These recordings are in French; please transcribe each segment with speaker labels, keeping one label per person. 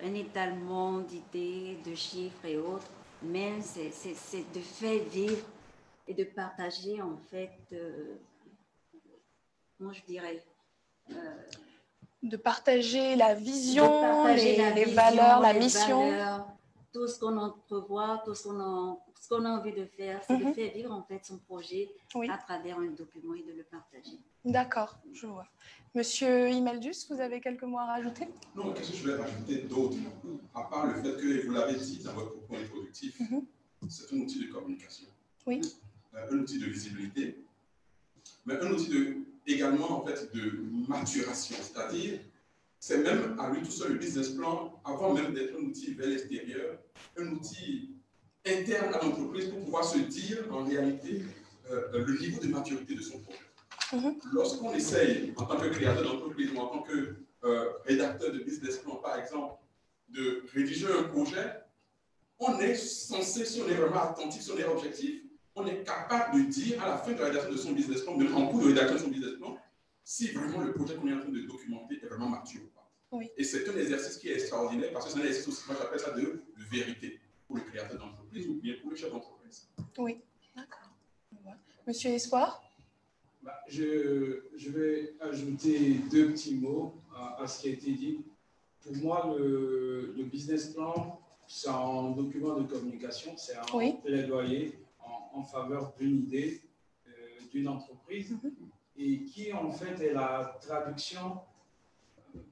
Speaker 1: un étalement d'idées, de chiffres et autres, mais c'est de faire vivre et de partager en fait, comment je dirais,
Speaker 2: de partager la vision, les
Speaker 1: vision,
Speaker 2: valeurs, la
Speaker 1: les
Speaker 2: mission.
Speaker 1: Valeurs, tout ce qu'on entrevoit, tout ce qu'on a envie de faire, c'est de faire vivre en fait son projet à travers un document et de le partager.
Speaker 2: D'accord, je vois. Monsieur Imeldus, vous avez quelques mots à rajouter?
Speaker 3: Non, qu'est-ce que je voulais rajouter d'autre? À part le fait que, vous l'avez dit dans votre propos introductif, c'est un outil de communication.
Speaker 2: Oui.
Speaker 3: Un outil de visibilité, mais un outil également en fait, de maturation. C'est-à-dire, c'est même à lui tout seul le business plan, avant même d'être un outil vers l'extérieur, un outil interne à l'entreprise pour pouvoir se dire en réalité le niveau de maturité de son projet. Lorsqu'on essaye, en tant que créateur d'entreprise ou en tant que rédacteur de business plan, par exemple, de rédiger un projet, on est censé, si on est vraiment attentif, si on est objectif, on est capable de dire à la fin de la rédaction de son business plan, même en cours de rédaction de son business plan, si vraiment le projet qu'on est en train de documenter est vraiment mature ou pas.
Speaker 2: Oui.
Speaker 3: Et c'est un exercice qui est extraordinaire parce que c'est un exercice aussi, moi j'appelle ça de vérité pour le créateur d'entreprise ou bien pour le chef d'entreprise.
Speaker 2: Oui, d'accord. Monsieur Espoir?
Speaker 4: Je vais ajouter deux petits mots à ce qui a été dit. Pour moi, le business plan, c'est un document de communication, c'est un plaidoyer en faveur d'une idée, d'une entreprise, et qui en fait est la traduction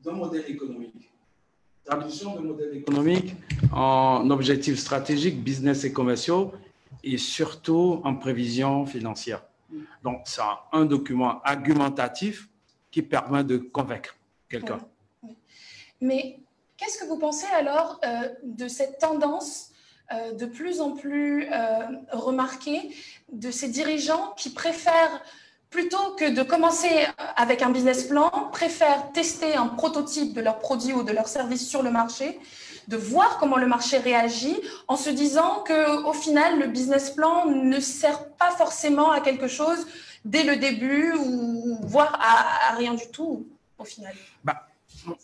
Speaker 4: d'un modèle économique. Traduction d'un modèle économique en objectifs stratégiques, business et commerciaux, et surtout en prévision financière. Donc, c'est un document argumentatif qui permet de convaincre quelqu'un.
Speaker 2: Oui. Mais qu'est-ce que vous pensez alors de cette tendance de plus en plus remarquée de ces dirigeants qui préfèrent, plutôt que de commencer avec un business plan, préfèrent tester un prototype de leur produit ou de leur service sur le marché, de voir comment le marché réagit en se disant qu'au final, le business plan ne sert pas forcément à quelque chose dès le début ou voire à rien du tout au final?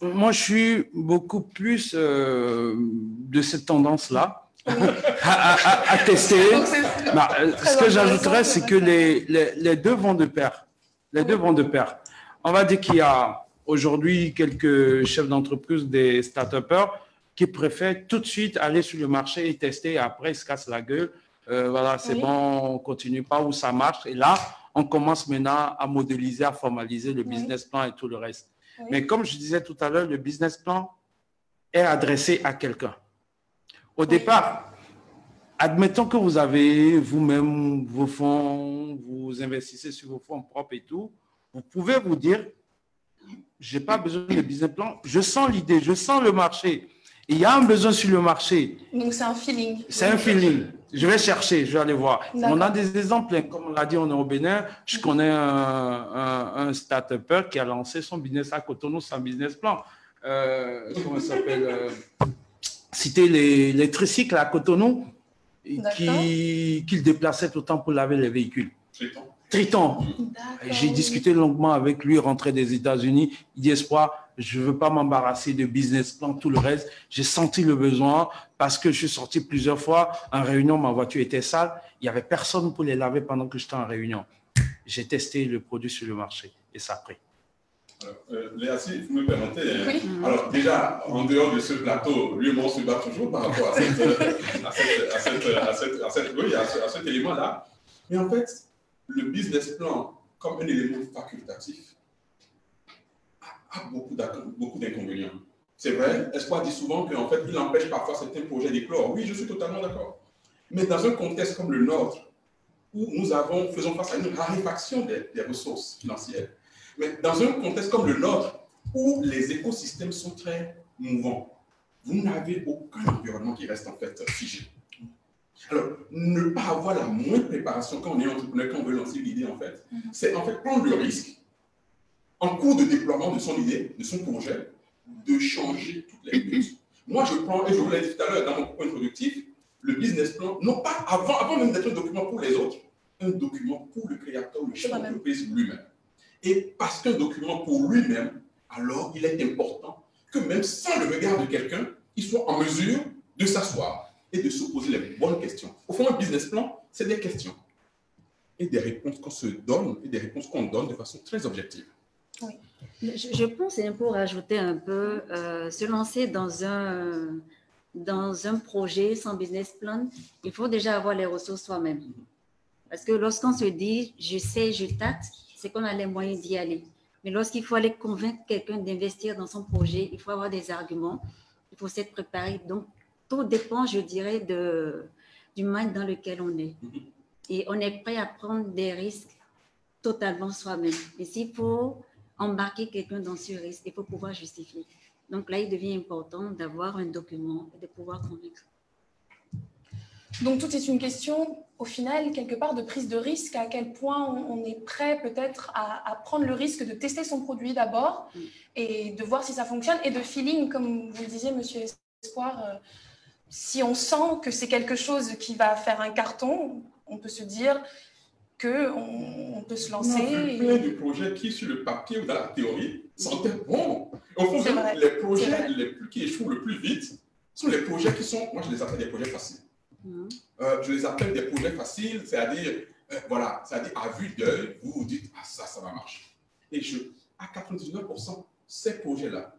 Speaker 4: Moi, je suis beaucoup plus de cette tendance-là. À tester. Ce que j'ajouterais, c'est que les deux vont de pair. Les deux vont de pair. On va dire qu'il y a aujourd'hui quelques chefs d'entreprise, des start-upers, qui préfèrent tout de suite aller sur le marché et tester, et après ils se cassent la gueule. Voilà, c'est bon, on continue pas, où ça marche. Et là, on commence maintenant à modéliser, à formaliser le business plan et tout le reste. Mais comme je disais tout à l'heure, le business plan est adressé à quelqu'un. Au départ, admettons que vous avez vous-même vos fonds, vous investissez sur vos fonds propres et tout, vous pouvez vous dire, je n'ai pas besoin de business plan, je sens l'idée, je sens le marché. Il y a un besoin sur le marché.
Speaker 2: Donc, c'est un feeling.
Speaker 4: C'est un feeling. Je vais chercher, je vais aller voir. On a des exemples, comme on l'a dit, on est au Bénin. Je connais un start-upper qui a lancé son business à Cotonou sans business plan. Comment ça s'appelle C'était les tricycles à Cotonou qu'il déplaçait tout le temps pour laver les véhicules. Triton. J'ai discuté longuement avec lui, rentré des États-Unis. Il dit, Espoir, je ne veux pas m'embarrasser de business plan, tout le reste. J'ai senti le besoin parce que je suis sorti plusieurs fois. En réunion, ma voiture était sale. Il n'y avait personne pour les laver pendant que j'étais en réunion. J'ai testé le produit sur le marché et ça a pris.
Speaker 3: Léa, si vous me permettez, alors déjà, en dehors de ce plateau, lui et moi, on se bat toujours par rapport à cet élément-là. Mais en fait, le business plan, comme un élément facultatif, a beaucoup d'inconvénients. C'est vrai, Espoir dit souvent qu'en fait, il empêche parfois certains projets d'éclore. Oui, je suis totalement d'accord. Mais dans un contexte comme le nôtre, où nous faisons face à une raréfaction des ressources financières, mais dans un contexte comme le nôtre, où les écosystèmes sont très mouvants, vous n'avez aucun environnement qui reste en fait figé. Alors, ne pas avoir la moindre préparation quand on est entrepreneur, quand on veut lancer l'idée, en fait, c'est en fait prendre le risque, en cours de déploiement de son idée, de son projet, de changer toutes les minutes. Moi, je prends, et je vous l'ai dit tout à l'heure dans mon propos introductif, le business plan, non pas avant même d'être un document pour les autres, un document pour le créateur ou le chef d'entreprise lui-même. Et parce qu'un document pour lui-même, alors il est important que même sans le regard de quelqu'un, ils soient en mesure de s'asseoir et de se poser les bonnes questions. Au fond, un business plan, c'est des questions et des réponses qu'on se donne et des réponses qu'on donne de façon très objective.
Speaker 1: Oui. Je pense, et pour rajouter un peu, se lancer dans un projet sans business plan, il faut déjà avoir les ressources soi-même. Parce que lorsqu'on se dit, je sais, je tâte, c'est qu'on a les moyens d'y aller. Mais lorsqu'il faut aller convaincre quelqu'un d'investir dans son projet, il faut avoir des arguments, il faut s'être préparé. Donc, tout dépend, je dirais, du mind dans lequel on est. Et on est prêt à prendre des risques totalement soi-même. Mais s'il faut embarquer quelqu'un dans ce risque, il faut pouvoir justifier. Donc là, il devient important d'avoir un document et de pouvoir convaincre.
Speaker 2: Donc, tout est une question, au final, quelque part, de prise de risque, à quel point on est prêt peut-être à prendre le risque de tester son produit d'abord et de voir si ça fonctionne, et de feeling, comme vous le disiez, Monsieur Espoir, si on sent que c'est quelque chose qui va faire un carton, on peut se dire qu'on peut se lancer.
Speaker 3: Il y a des projets qui, sur le papier ou dans la théorie, sentaient bons. Au fond, les projets qui échouent le plus vite sont les projets qui sont, moi je les appelle des projets faciles. Je les appelle des projets faciles, c'est-à-dire, voilà, c'est-à-dire à vue d'œil, vous vous dites, ah ça va marcher. Et à 99%, ces projets-là,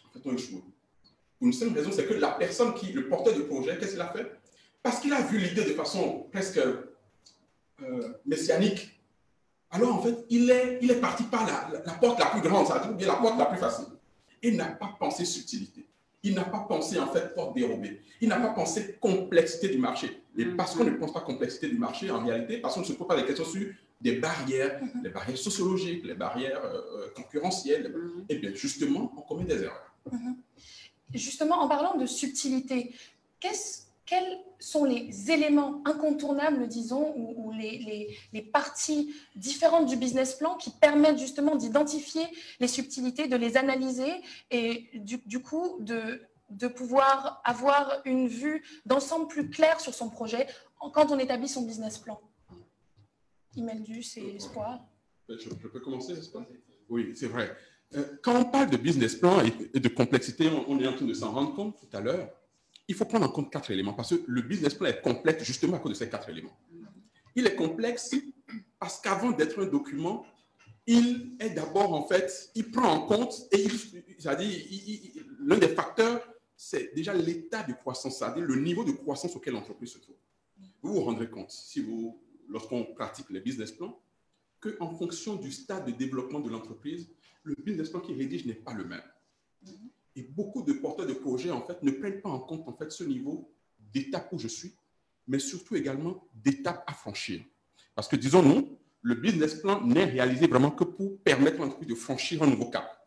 Speaker 3: en fait, ont échoué. Pour une seule raison, c'est que la personne le porteur de projet, qu'est-ce qu'il a fait? Parce qu'il a vu l'idée de façon presque messianique. Alors, en fait, il est parti par la porte la plus grande, c'est-à-dire la porte la plus facile. Il n'a pas pensé subtilité. Il n'a pas pensé, en fait, porte dérobée. Il n'a pas pensé complexité du marché. Et parce qu'on ne pense pas complexité du marché, en réalité, parce qu'on ne se pose pas des questions sur des barrières, les barrières sociologiques, les barrières concurrentielles, et bien, justement, on commet des erreurs.
Speaker 2: Justement, en parlant de subtilité, quels sont les éléments incontournables, disons, ou les parties différentes du business plan qui permettent justement d'identifier les subtilités, de les analyser et du coup de pouvoir avoir une vue d'ensemble plus claire sur son projet quand on établit son business plan? Imeldus et Espoir.
Speaker 3: Je peux commencer, n'est-ce pas? Oui, c'est vrai. Quand on parle de business plan et de complexité, on est en train de s'en rendre compte tout à l'heure. Il faut prendre en compte 4 éléments parce que le business plan est complexe justement à cause de ces 4 éléments. Il est complexe parce qu'avant d'être un document, il est d'abord, en fait, il prend en compte, et l'un des facteurs, c'est déjà l'état de croissance, c'est-à-dire le niveau de croissance auquel l'entreprise se trouve. Vous vous rendrez compte, lorsqu'on pratique les business plans, qu'en fonction du stade de développement de l'entreprise, le business plan qu'il rédige n'est pas le même. Et beaucoup de porteurs de projets, en fait, ne prennent pas en compte, en fait, ce niveau d'étape où je suis, mais surtout également d'étape à franchir. Parce que, disons-nous, le business plan n'est réalisé vraiment que pour permettre à l'entreprise de franchir un nouveau cap,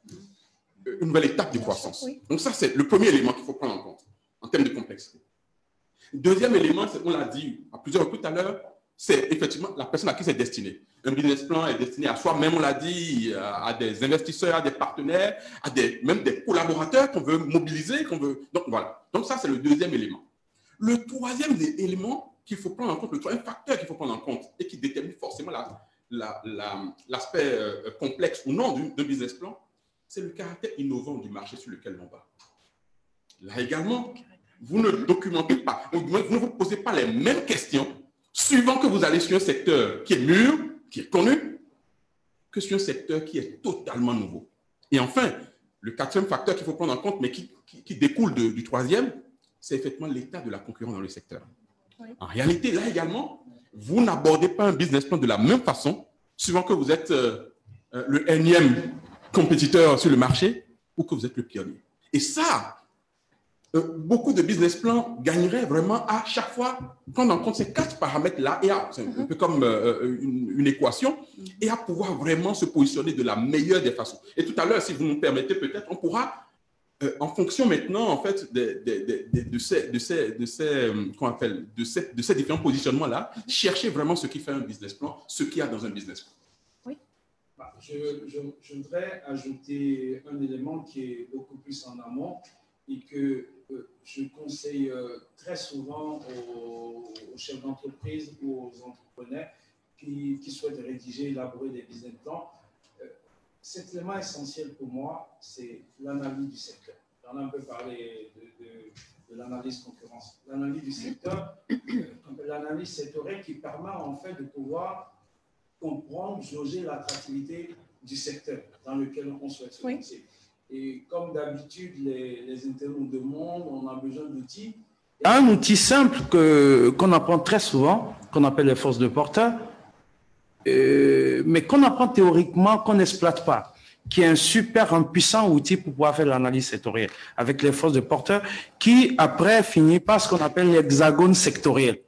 Speaker 3: une nouvelle étape de croissance. Oui. Donc ça, c'est le premier élément qu'il faut prendre en compte, en termes de complexité. Deuxième élément, on l'a dit à plusieurs reprises tout à l'heure, c'est effectivement la personne à qui c'est destiné. Un business plan est destiné à soi-même, on l'a dit, à des investisseurs, à des partenaires, même des collaborateurs qu'on veut mobiliser, Donc voilà. Donc ça, c'est le deuxième élément. Le troisième élément qu'il faut prendre en compte, le troisième facteur qu'il faut prendre en compte et qui détermine forcément l'aspect complexe ou non d'un business plan, c'est le caractère innovant du marché sur lequel on va. Là également, vous ne documentez pas, vous ne vous posez pas les mêmes questions suivant que vous allez sur un secteur qui est mûr, qui est connu, que sur un secteur qui est totalement nouveau. Et enfin, le quatrième facteur qu'il faut prendre en compte, mais qui découle du troisième, c'est effectivement l'état de la concurrence dans le secteur. Oui. En réalité, là également, vous n'abordez pas un business plan de la même façon, suivant que vous êtes le énième compétiteur sur le marché ou que vous êtes le pionnier. Et ça, beaucoup de business plans gagneraient vraiment à chaque fois prendre en compte ces 4 paramètres-là, c'est un peu comme une équation, et à pouvoir vraiment se positionner de la meilleure des façons. Et tout à l'heure, si vous nous permettez, peut-être, on pourra, en fonction maintenant, en fait, de ces différents positionnements-là, chercher vraiment ce qui fait un business plan, ce qu'il y a dans un business plan.
Speaker 2: Oui.
Speaker 5: Je voudrais ajouter un élément qui est beaucoup plus en amont et que je conseille très souvent aux chefs d'entreprise ou aux entrepreneurs qui souhaitent rédiger, élaborer des business plans. Cet élément essentiel pour moi, c'est l'analyse du secteur. on a un peu parlé de l'analyse concurrence. L'analyse du secteur, l'analyse sectorielle qui permet en fait de pouvoir comprendre, jauger l'attractivité du secteur dans lequel on souhaite se lancer. Et comme d'habitude, les internes nous demandent, on a besoin d'outils.
Speaker 4: Un outil simple qu'on apprend très souvent, qu'on appelle les forces de porteur, mais qu'on apprend théoriquement, qu'on n'exploite pas, qui est un puissant outil pour pouvoir faire l'analyse sectorielle avec les forces de porteur, qui après finit par ce qu'on appelle l'hexagone sectoriel,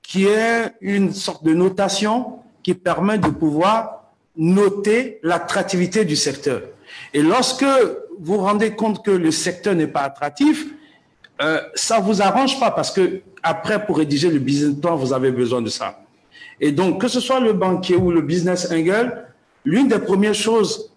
Speaker 4: qui est une sorte de notation qui permet de pouvoir noter l'attractivité du secteur. Et lorsque vous vous rendez compte que le secteur n'est pas attractif, ça ne vous arrange pas parce que après, pour rédiger le business plan, vous avez besoin de ça. Et donc, que ce soit le banquier ou le business angel, l'une des premières choses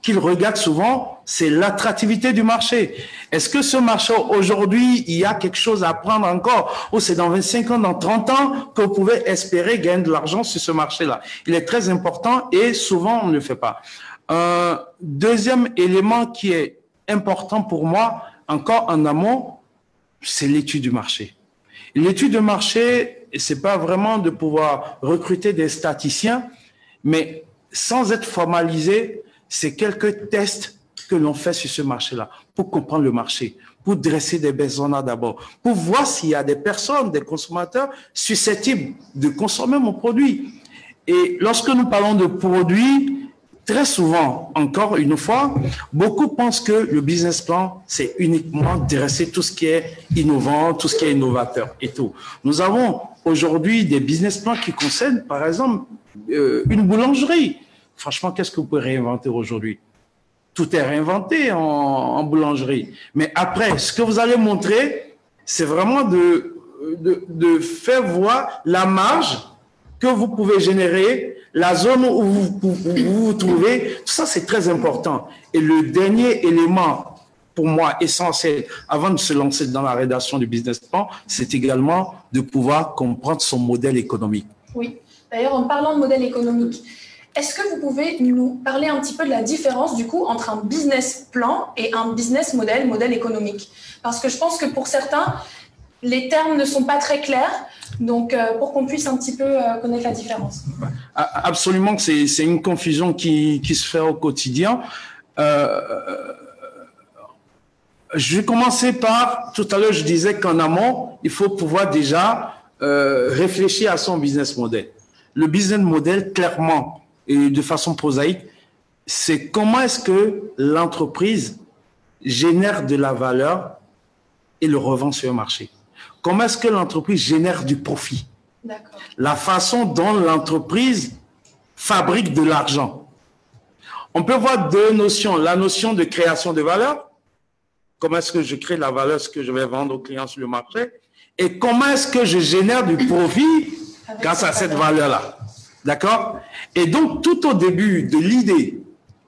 Speaker 4: qu'il regarde souvent, c'est l'attractivité du marché. Est-ce que ce marché, aujourd'hui, il y a quelque chose à prendre encore? Ou c'est dans 25 ans, dans 30 ans, que vous pouvez espérer gagner de l'argent sur ce marché-là? Il est très important et souvent, on ne le fait pas. Un deuxième élément qui est important pour moi, encore en amont, c'est l'étude du marché. L'étude de marché, c'est pas vraiment de pouvoir recruter des statisticiens, mais sans être formalisé, c'est quelques tests que l'on fait sur ce marché-là pour comprendre le marché, pour dresser des besoins d'abord, pour voir s'il y a des personnes, des consommateurs susceptibles de consommer mon produit. Et lorsque nous parlons de produits, très souvent, encore une fois, beaucoup pensent que le business plan, c'est uniquement dresser tout ce qui est innovant, tout ce qui est innovateur et tout. Nous avons aujourd'hui des business plans qui concernent, par exemple, une boulangerie. Franchement, qu'est-ce que vous pouvez réinventer aujourd'hui? Tout est réinventé en boulangerie. Mais après, ce que vous allez montrer, c'est vraiment de faire voir la marge que vous pouvez générer, la zone où vous vous trouvez. Tout ça, c'est très important. Et le dernier élément, pour moi, essentiel, avant de se lancer dans la rédaction du business plan, c'est également de pouvoir comprendre son modèle économique.
Speaker 2: Oui. D'ailleurs, en parlant de modèle économique, est-ce que vous pouvez nous parler un petit peu de la différence, du coup, entre un business plan et un business modèle économique? Parce que je pense que pour certains, les termes ne sont pas très clairs. Donc, pour qu'on puisse un petit peu connaître la différence.
Speaker 4: Absolument, c'est une confusion qui se fait au quotidien. Je vais commencer par, tout à l'heure, je disais qu'en amont, il faut pouvoir déjà réfléchir à son business model. Le business model, clairement, et de façon prosaïque, c'est comment est-ce que l'entreprise génère de la valeur et le revend sur un marché. Comment est-ce que l'entreprise génère du profit? La façon dont l'entreprise fabrique de l'argent. On peut voir deux notions. La notion de création de valeur. Comment est-ce que je crée la valeur, ce que je vais vendre aux clients sur le marché? Et comment est-ce que je génère du profit grâce à cette valeur-là? D'accord? Et donc, tout au début de l'idée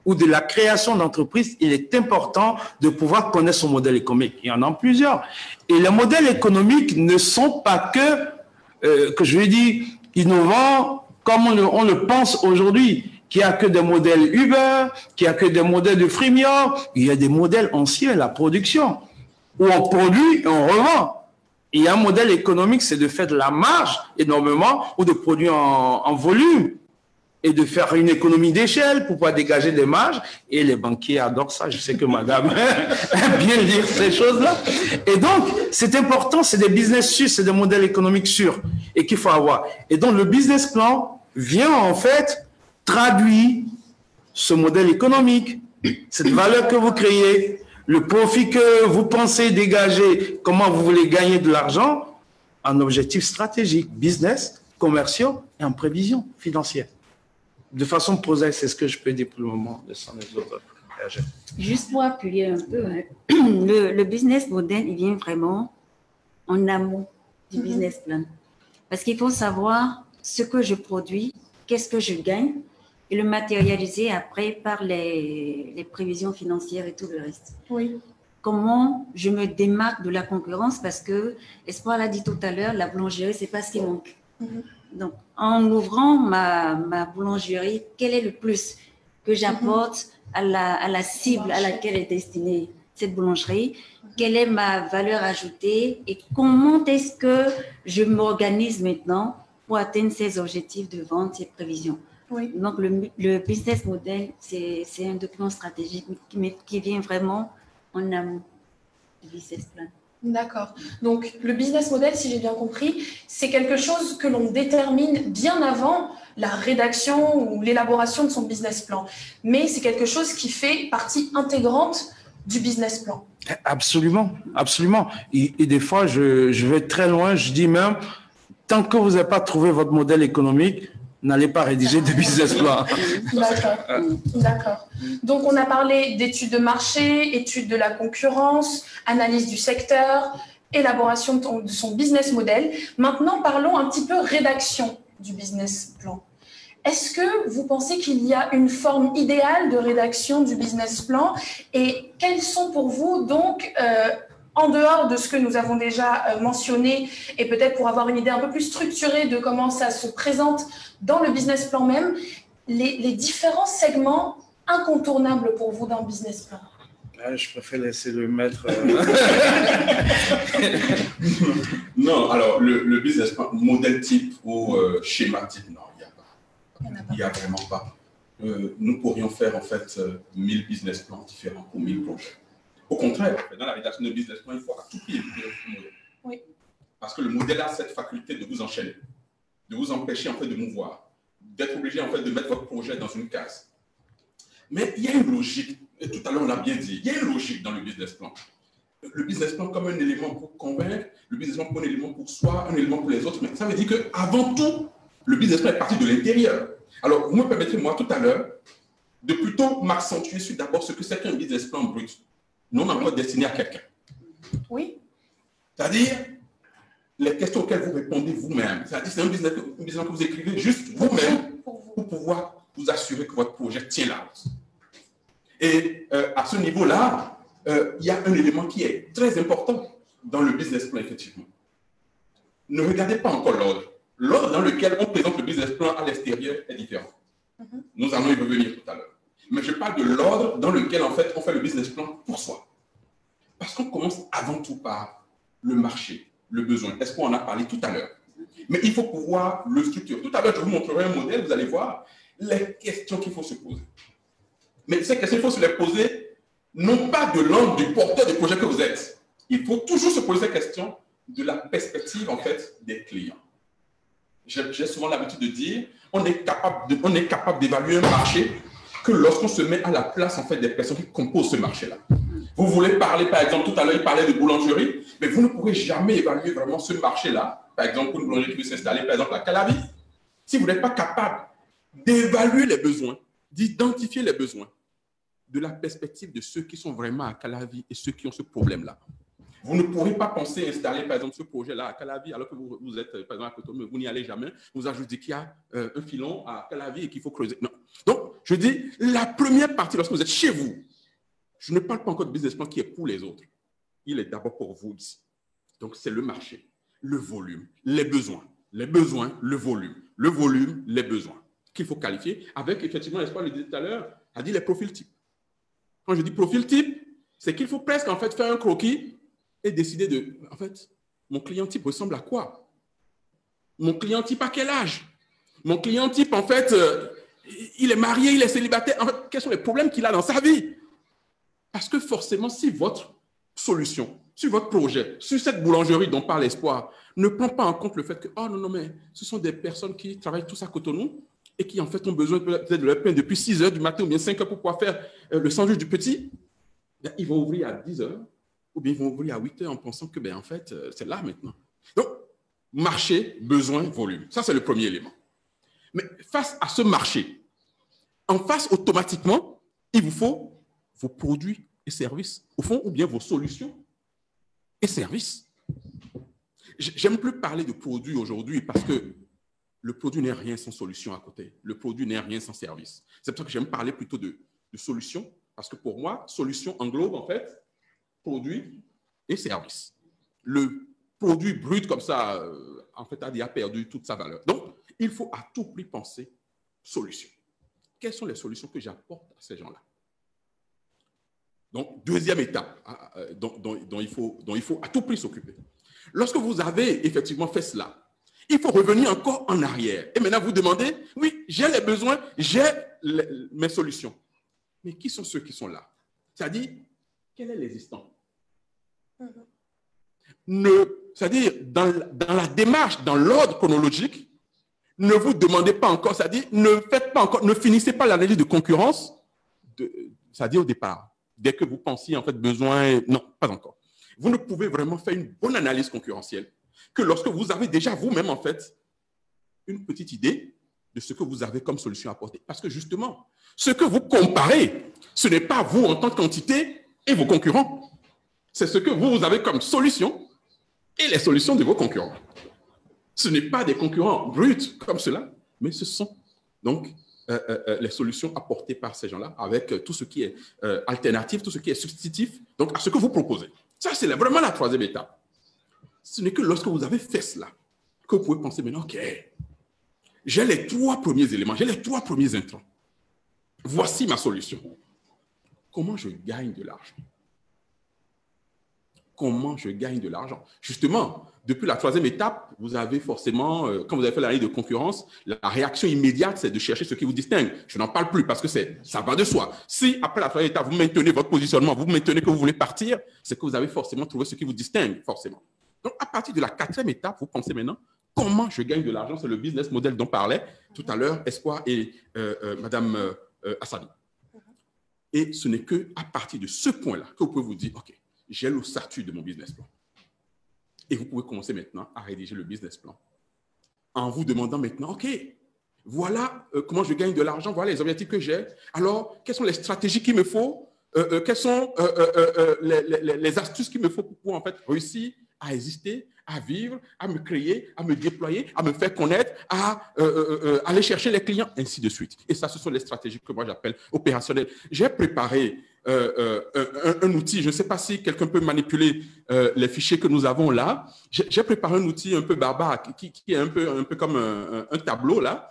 Speaker 4: ou de la création d'entreprise, il est important de pouvoir connaître son modèle économique. Il y en a plusieurs. Et les modèles économiques ne sont pas que je vais dire, innovants comme on le pense aujourd'hui, qu'il n'y a que des modèles Uber, qu'il n'y a que des modèles de freemium. Il y a des modèles anciens, la production, où on produit et on revend. Il y a un modèle économique, c'est de faire de la marge énormément ou de produire en volume et de faire une économie d'échelle pour pouvoir dégager des marges. Et les banquiers adorent ça. Je sais que madame aime bien lire ces choses-là. Et donc, c'est important, c'est des business sûrs, c'est des modèles économiques sûrs et qu'il faut avoir. Et donc, le business plan vient en fait traduire ce modèle économique, cette valeur que vous créez, le profit que vous pensez dégager, comment vous voulez gagner de l'argent, en objectifs stratégiques, business, commerciaux et en prévision financière. De façon prosaïque, c'est ce que je peux dire pour le moment de sans les autres.
Speaker 1: Juste pour appuyer un peu, hein, le business model, il vient vraiment en amont du business plan. Parce qu'il faut savoir ce que je produis, qu'est-ce que je gagne, et le matérialiser après par les prévisions financières et tout le reste.
Speaker 2: Oui.
Speaker 1: Comment je me démarque de la concurrence, parce que, Espoir l'a dit tout à l'heure, la boulangerie, c'est pas ce qui manque. Donc, en ouvrant ma boulangerie, quel est le plus que j'apporte à la cible à laquelle est destinée cette boulangerie, quelle est ma valeur ajoutée et comment est-ce que je m'organise maintenant pour atteindre ces objectifs de vente, ces prévisions.
Speaker 2: Oui.
Speaker 1: Donc, le business model, c'est un document stratégique qui vient vraiment en amont du business plan.
Speaker 2: D'accord. Donc, le business model, si j'ai bien compris, c'est quelque chose que l'on détermine bien avant la rédaction ou l'élaboration de son business plan. Mais c'est quelque chose qui fait partie intégrante du business plan.
Speaker 4: Absolument, absolument. Et des fois, je vais très loin, je dis même, tant que vous n'avez pas trouvé votre modèle économique, n'allez pas rédiger de business plan.
Speaker 2: D'accord, d'accord. Donc, on a parlé d'études de marché, études de la concurrence, analyse du secteur, élaboration de son business model. Maintenant, parlons un petit peu rédaction du business plan. Est-ce que vous pensez qu'il y a une forme idéale de rédaction du business plan et quels sont pour vous donc en dehors de ce que nous avons déjà mentionné et peut-être pour avoir une idée un peu plus structurée de comment ça se présente dans le business plan même, les différents segments incontournables pour vous d'un business plan?
Speaker 4: Je préfère laisser le maître.
Speaker 3: Non, alors le business plan, modèle type ou schéma type, non, il n'y a vraiment pas. Nous pourrions faire en fait 1000 business plans différents pour 1000 projets. Au contraire, dans la rédaction de business plan, il faut à tout prix éviter le modèle.
Speaker 2: Oui.
Speaker 3: Parce que le modèle a cette faculté de vous enchaîner, de vous empêcher en fait de mouvoir, d'être obligé en fait de mettre votre projet dans une case. Mais il y a une logique, et tout à l'heure on l'a bien dit, il y a une logique dans le business plan. Le business plan comme un élément pour convaincre, le business plan comme un élément pour soi, un élément pour les autres, mais ça veut dire qu'avant tout, le business plan est parti de l'intérieur. Alors, vous me permettrez, moi, tout à l'heure, de plutôt m'accentuer sur d'abord ce que c'est qu'un business plan brut, non encore destiné à quelqu'un.
Speaker 2: Oui.
Speaker 3: C'est-à-dire, les questions auxquelles vous répondez vous-même. C'est-à-dire, c'est un business plan que vous écrivez juste vous-même pour pouvoir vous assurer que votre projet tient la route. Et à ce niveau-là, il y a un élément qui est très important dans le business plan, effectivement. Ne regardez pas encore l'ordre. L'ordre dans lequel on présente le business plan à l'extérieur est différent. Nous allons y revenir tout à l'heure. Mais je parle de l'ordre dans lequel, en fait, on fait le business plan pour soi. Parce qu'on commence avant tout par le marché, le besoin. Est-ce qu'on en a parlé tout à l'heure? Mais il faut pouvoir le structurer. Tout à l'heure, je vous montrerai un modèle, vous allez voir les questions qu'il faut se poser. Mais ces questions, il faut se les poser non pas de l'angle du porteur du projet que vous êtes. Il faut toujours se poser ces questions de la perspective, en fait, des clients. J'ai souvent l'habitude de dire, on est capable d'évaluer un marché que lorsqu'on se met à la place en fait, des personnes qui composent ce marché-là. Vous voulez parler, par exemple, tout à l'heure, il parlait de boulangerie, mais vous ne pourrez jamais évaluer vraiment ce marché-là. Par exemple, pour une boulangerie qui veut s'installer, par exemple, à Calavi, si vous n'êtes pas capable d'évaluer les besoins, d'identifier les besoins de la perspective de ceux qui sont vraiment à Calavi et ceux qui ont ce problème-là. Vous ne pourrez pas penser installer, par exemple, ce projet-là à Calavi, alors que vous êtes, par exemple, à Cotonou, mais vous n'y allez jamais. Vous ajoutez qu'il y a un filon à Calavi et qu'il faut creuser. Non. Donc, je dis, la première partie, lorsque vous êtes chez vous, je ne parle pas encore de business plan qui est pour les autres. Il est d'abord pour vous ici. Donc, c'est le marché, le volume, les besoins, le volume, les besoins, qu'il faut qualifier avec, effectivement, l'espoir le disait tout à l'heure, a dit les profils types. Quand je dis profil type, c'est qu'il faut presque, en fait, faire un croquis et décider de, en fait, mon client type ressemble à quoi? Mon client type à quel âge? Mon client type, en fait, il est marié, il est célibataire. En fait, quels sont les problèmes qu'il a dans sa vie? Parce que forcément, si votre solution, sur votre projet, sur cette boulangerie dont parle Espoir, ne prend pas en compte le fait que, oh non, mais ce sont des personnes qui travaillent tous à Cotonou et qui, en fait, ont besoin peut-être de leur pain depuis 6 heures du matin ou bien 5 heures pour pouvoir faire le sandwich du petit, ils vont ouvrir à 10 heures. Ou bien ils vont ouvrir à 8 heures en pensant que, ben, en fait, c'est là maintenant. Donc, marché, besoin, volume. Ça, c'est le premier élément. Mais face à ce marché, en face, automatiquement, il vous faut vos produits et services, au fond, ou bien vos solutions et services. J'aime plus parler de produits aujourd'hui parce que le produit n'est rien sans solution à côté. Le produit n'est rien sans service. C'est pour ça que j'aime parler plutôt de solution, parce que pour moi, solution englobe, en fait, produits et services. Le produit brut comme ça, en fait, a perdu toute sa valeur. Donc, il faut à tout prix penser solution. Quelles sont les solutions que j'apporte à ces gens-là? Donc, deuxième étape dont il faut à tout prix s'occuper. Lorsque vous avez effectivement fait cela, il faut revenir encore en arrière. Et maintenant, vous demandez, oui, j'ai les besoins, j'ai mes solutions. Mais qui sont ceux qui sont là? C'est-à-dire, quel est l'existant? C'est-à-dire, dans la démarche, dans l'ordre chronologique, ne vous demandez pas encore, c'est-à-dire, ne finissez pas l'analyse de concurrence, c'est-à-dire au départ. Dès que vous pensiez, en fait, besoin, non, pas encore. Vous ne pouvez vraiment faire une bonne analyse concurrentielle que lorsque vous avez déjà vous-même, en fait, une petite idée de ce que vous avez comme solution à apporter. Parce que justement, ce que vous comparez, ce n'est pas vous en tant qu'entité et vos concurrents. C'est ce que vous avez comme solution et les solutions de vos concurrents. Ce n'est pas des concurrents bruts comme cela, mais ce sont donc les solutions apportées par ces gens-là avec tout ce qui est alternatif, tout ce qui est substitutif, donc à ce que vous proposez. Ça, c'est vraiment la troisième étape. Ce n'est que lorsque vous avez fait cela que vous pouvez penser maintenant, OK, j'ai les trois premiers éléments, j'ai les trois premiers intrants. Voici ma solution. Comment je gagne de l'argent? Comment je gagne de l'argent? Justement, depuis la troisième étape, vous avez forcément, quand vous avez fait l'analyse de concurrence, la réaction immédiate, c'est de chercher ce qui vous distingue. Je n'en parle plus parce que ça va de soi. Si, après la troisième étape, vous maintenez votre positionnement, vous maintenez que vous voulez partir, c'est que vous avez forcément trouvé ce qui vous distingue, forcément. Donc, à partir de la quatrième étape, vous pensez maintenant, comment je gagne de l'argent? C'est le business model dont parlait tout à l'heure Espoir et Madame Hassani. Et ce n'est qu'à partir de ce point-là que vous pouvez vous dire, OK, j'ai l'ossature de mon business plan. Et vous pouvez commencer maintenant à rédiger le business plan en vous demandant maintenant, OK, voilà comment je gagne de l'argent, voilà les objectifs que j'ai. Alors, quelles sont les stratégies qu'il me faut? Quelles sont les astuces qu'il me faut pour pouvoir en fait réussir à exister, à vivre, à me créer, à me déployer, à me faire connaître, à aller chercher les clients, ainsi de suite. Et ça, ce sont les stratégies que moi j'appelle opérationnelles. J'ai préparé un outil, je ne sais pas si quelqu'un peut manipuler les fichiers que nous avons là. J'ai préparé un outil un peu barbare qui est un peu comme un tableau là.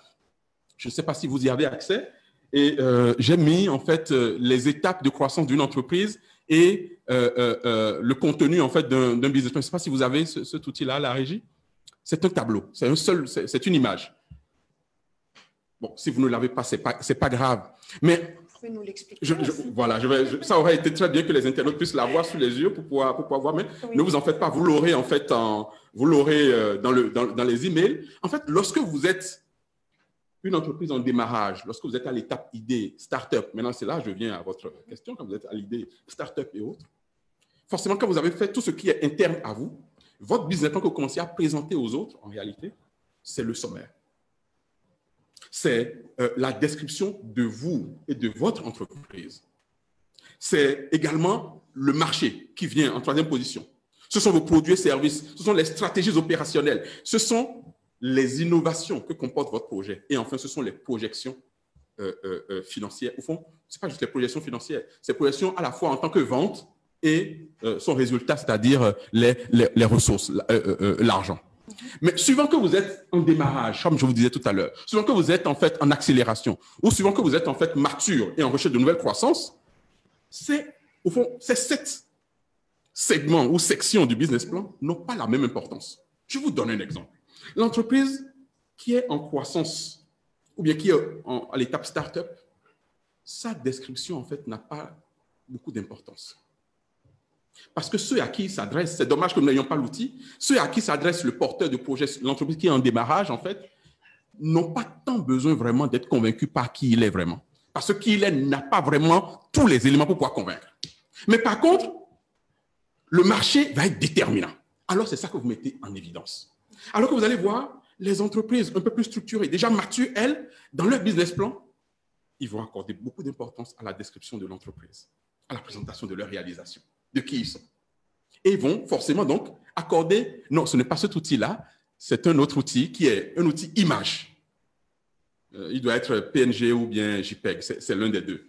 Speaker 3: Je ne sais pas si vous y avez accès. Et j'ai mis en fait les étapes de croissance d'une entreprise et le contenu en fait d'un business plan. Je ne sais pas si vous avez cet outil-là, la régie. C'est un tableau, c'est une image. Bon, si vous ne l'avez pas, c'est pas grave. Mais
Speaker 2: vous pouvez nous l'expliquer.
Speaker 3: Voilà, ça aurait été très bien que les internautes puissent l'avoir sous les yeux pour pouvoir voir. Mais oui, ne vous en faites pas, vous l'aurez en fait, dans les emails. En fait, lorsque vous êtes une entreprise en démarrage, lorsque vous êtes à l'étape idée, start-up, maintenant c'est là, je viens à votre question, quand vous êtes à l'idée start-up et autres, forcément, quand vous avez fait tout ce qui est interne à vous, votre business plan que vous commencez à présenter aux autres, en réalité, c'est le sommaire. C'est la description de vous et de votre entreprise. C'est également le marché qui vient en troisième position. Ce sont vos produits et services, ce sont les stratégies opérationnelles, ce sont les innovations que comporte votre projet. Et enfin, ce sont les projections financières. Au fond, ce n'est pas juste les projections financières, c'est les projections à la fois en tant que vente et son résultat, c'est-à-dire les ressources, l'argent. Mais suivant que vous êtes en démarrage, comme je vous disais tout à l'heure, suivant que vous êtes en fait en accélération, ou suivant que vous êtes en fait mature et en recherche de nouvelles croissances, au fond, ces 7 segments ou sections du business plan n'ont pas la même importance. Je vous donne un exemple. L'entreprise qui est en croissance, ou bien qui est à l'étape start-up, sa description en fait n'a pas beaucoup d'importance. Parce que ceux à qui il s'adresse, c'est dommage que nous n'ayons pas l'outil, ceux à qui s'adresse le porteur de projet, l'entreprise qui est en démarrage, en fait, n'ont pas tant besoin vraiment d'être convaincus par qui il est vraiment. Parce que qui il est n'a pas vraiment tous les éléments pour pouvoir convaincre. Mais par contre, le marché va être déterminant. Alors, c'est ça que vous mettez en évidence. Alors que vous allez voir, les entreprises un peu plus structurées, déjà matures, elles, dans leur business plan, ils vont accorder beaucoup d'importance à la description de l'entreprise, à la présentation de leur réalisation, de qui ils sont. Et ils vont forcément donc accorder, non, ce n'est pas cet outil-là, c'est un autre outil qui est un outil image. Il doit être PNG ou bien JPEG, c'est l'un des deux.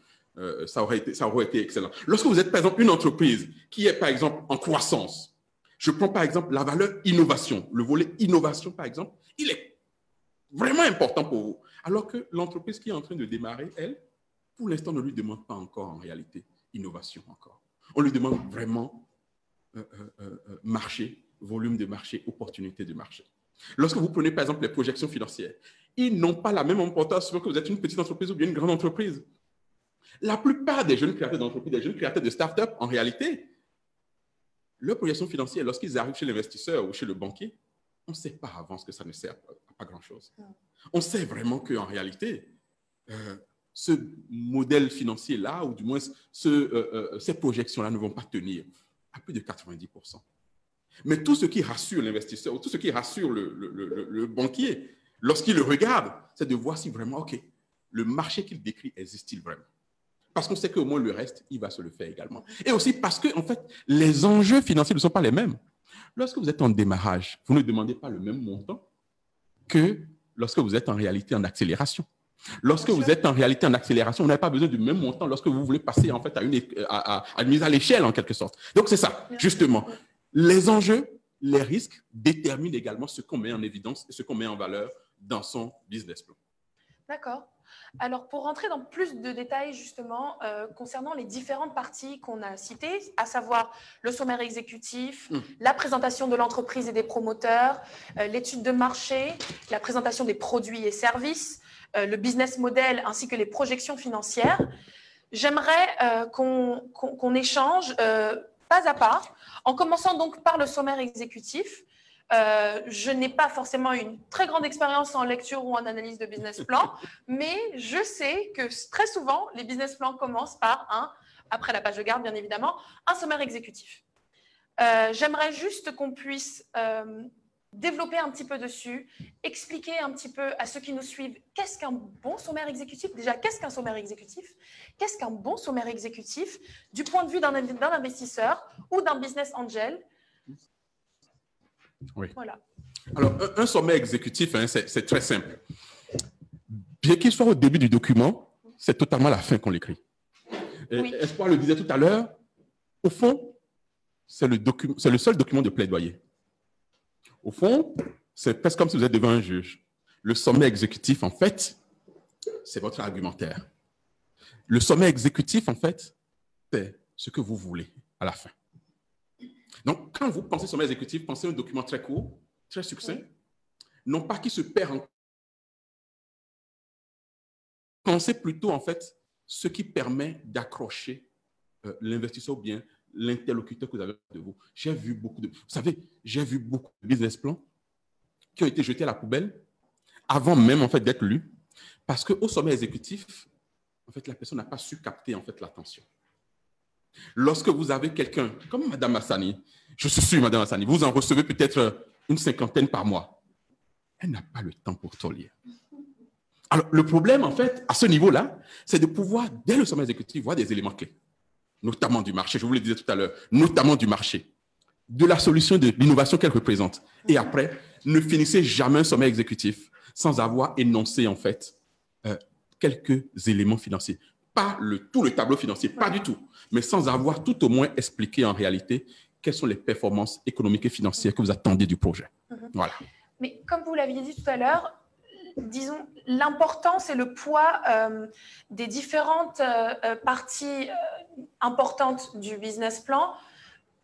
Speaker 3: Ça aurait été excellent. Lorsque vous êtes, par exemple, une entreprise qui est, par exemple, en croissance, je prends, par exemple, la valeur innovation. Le volet innovation, par exemple, il est vraiment important pour vous. Alors que l'entreprise qui est en train de démarrer, elle, pour l'instant, ne lui demande pas encore en réalité innovation encore. On lui demande vraiment marché, volume de marché, opportunité de marché. Lorsque vous prenez par exemple les projections financières, ils n'ont pas la même importance selon que vous êtes une petite entreprise ou bien une grande entreprise. La plupart des jeunes créateurs d'entreprises, des jeunes créateurs de start-up, en réalité, leurs projections financières, lorsqu'ils arrivent chez l'investisseur ou chez le banquier, on ne sait pas avant ce que ça ne sert à pas grand-chose. On sait vraiment qu'en réalité, ce modèle financier-là, ou du moins ces projections-là ne vont pas tenir à plus de 90%. Mais tout ce qui rassure l'investisseur, ou tout ce qui rassure le banquier, lorsqu'il le regarde, c'est de voir si vraiment, OK, le marché qu'il décrit existe-t-il vraiment? Parce qu'on sait qu'au moins le reste, il va se le faire également. Et aussi parce que, en fait, les enjeux financiers ne sont pas les mêmes. Lorsque vous êtes en démarrage, vous ne demandez pas le même montant que lorsque vous êtes en réalité en accélération. Lorsque vous êtes en réalité en accélération, vous n'avez pas besoin du même montant lorsque vous voulez passer en fait à une mise à l'échelle en quelque sorte. Donc c'est ça, justement. Les enjeux, les risques déterminent également ce qu'on met en évidence et ce qu'on met en valeur dans son business plan.
Speaker 2: D'accord. Alors, pour rentrer dans plus de détails, justement, concernant les différentes parties qu'on a citées, à savoir le sommaire exécutif, la présentation de l'entreprise et des promoteurs, l'étude de marché, la présentation des produits et services, le business model ainsi que les projections financières, j'aimerais qu'on échange pas à pas, en commençant donc par le sommaire exécutif. Je n'ai pas forcément une très grande expérience en lecture ou en analyse de business plan, mais je sais que très souvent, les business plans commencent par après la page de garde, bien évidemment, un sommaire exécutif. J'aimerais juste qu'on puisse développer un petit peu dessus, expliquer un petit peu à ceux qui nous suivent qu'est-ce qu'un bon sommaire exécutif. Déjà, qu'est-ce qu'un sommaire exécutif? Qu'est-ce qu'un bon sommaire exécutif du point de vue d'un investisseur ou d'un business angel?
Speaker 3: Oui.
Speaker 2: Voilà.
Speaker 3: Alors, un sommaire exécutif, hein, c'est très simple. Bien qu'il soit au début du document, c'est totalement à la fin qu'on l'écrit. Oui. Espoir le disait tout à l'heure, au fond, c'est le seul document de plaidoyer. Au fond, c'est presque comme si vous êtes devant un juge. Le sommaire exécutif, en fait, c'est votre argumentaire. Le sommaire exécutif, en fait, c'est ce que vous voulez à la fin. Donc, quand vous pensez sommaire exécutif, pensez à un document très court, très succinct, non pas qui se perd en... Pensez plutôt, en fait, ce qui permet d'accrocher l'investisseur ou bien l'interlocuteur que vous avez de vous. J'ai vu beaucoup de... Vous savez, j'ai vu beaucoup de business plans qui ont été jetés à la poubelle avant même, en fait, d'être lus, parce qu'au sommet exécutif, en fait, la personne n'a pas su capter, en fait, l'attention. Lorsque vous avez quelqu'un, comme Mme Hassani, je suis sûr, Mme Hassani, vous en recevez peut-être une 50aine par mois. Elle n'a pas le temps pour tout lire. Alors, le problème, en fait, à ce niveau-là, c'est de pouvoir, dès le sommet exécutif, voir des éléments clés, notamment du marché, je vous le disais tout à l'heure, notamment du marché, de la solution, de l'innovation qu'elle représente. Et après, ne finissez jamais un sommet exécutif sans avoir énoncé, en fait, quelques éléments financiers. Pas tout le tableau financier, pas du tout, mais sans avoir tout au moins expliqué en réalité quelles sont les performances économiques et financières que vous attendez du projet. Voilà.
Speaker 2: Mais comme vous l'aviez dit tout à l'heure, disons, l'importance et le poids des différentes parties importantes du business plan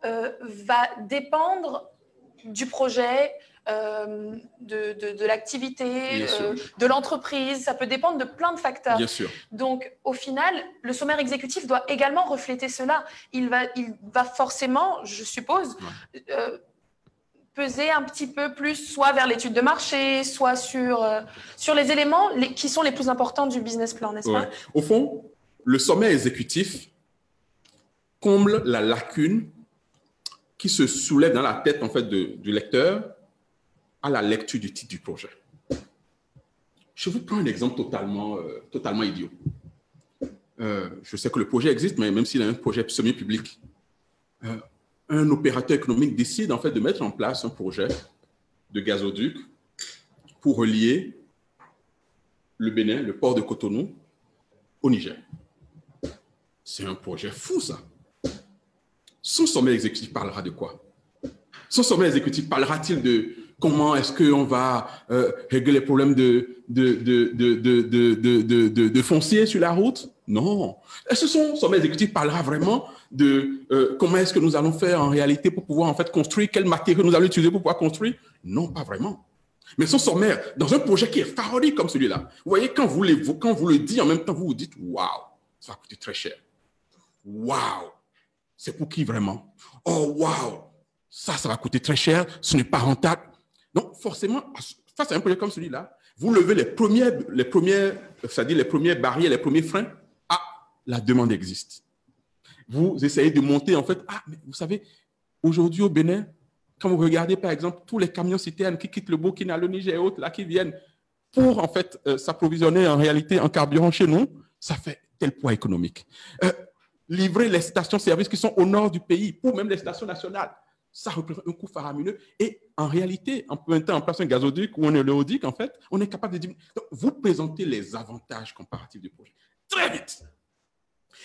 Speaker 2: va dépendre du projet, de l'activité, de l'entreprise. Ça peut dépendre de plein de facteurs.
Speaker 3: Bien sûr.
Speaker 2: Donc, au final, le sommaire exécutif doit également refléter cela. Il va forcément, je suppose, peser un petit peu plus, soit vers l'étude de marché, soit sur les éléments qui sont les plus importants du business plan, n'est-ce pas?
Speaker 3: Au fond, le sommaire exécutif comble la lacune qui se soulève dans la tête, en fait, du lecteur à la lecture du titre du projet. Je vous prends un exemple totalement idiot. Je sais que le projet existe, mais même s'il est un projet semi-public, un opérateur économique décide en fait de mettre en place un projet de gazoduc pour relier le Bénin, le port de Cotonou, au Niger. C'est un projet fou, ça. Son sommet exécutif parlera de quoi? Son sommet exécutif parlera-t-il de comment est-ce qu'on va régler les problèmes de foncier sur la route? Non. Est-ce que son sommet exécutif parlera vraiment de comment est-ce que nous allons faire en réalité pour pouvoir en fait construire, quels matériaux nous allons utiliser pour pouvoir construire? Non, pas vraiment. Mais son sommaire, dans un projet qui est pharaonique comme celui-là, vous voyez, quand vous le dites en même temps, vous vous dites, waouh, ça va coûter très cher. Waouh, c'est pour qui vraiment? Oh, waouh, ça va coûter très cher, ce n'est pas rentable. Donc, forcément, face à un projet comme celui-là, vous levez les premières barrières, les premiers freins. Ah, la demande existe. Vous essayez de monter, en fait, mais vous savez, aujourd'hui au Bénin, quand vous regardez, par exemple, tous les camions citernes qui quittent le Burkina, le Niger et autres, là, qui viennent pour, en fait, s'approvisionner en réalité en carburant chez nous, ça fait tel poids économique. Livrer les stations-service qui sont au nord du pays, ou même les stations nationales, ça représente un coût faramineux. Et en réalité, en mettant en place un gazoduc ou un oléoduc, en fait, on est capable de diminuer. Donc, vous présentez les avantages comparatifs du projet très vite.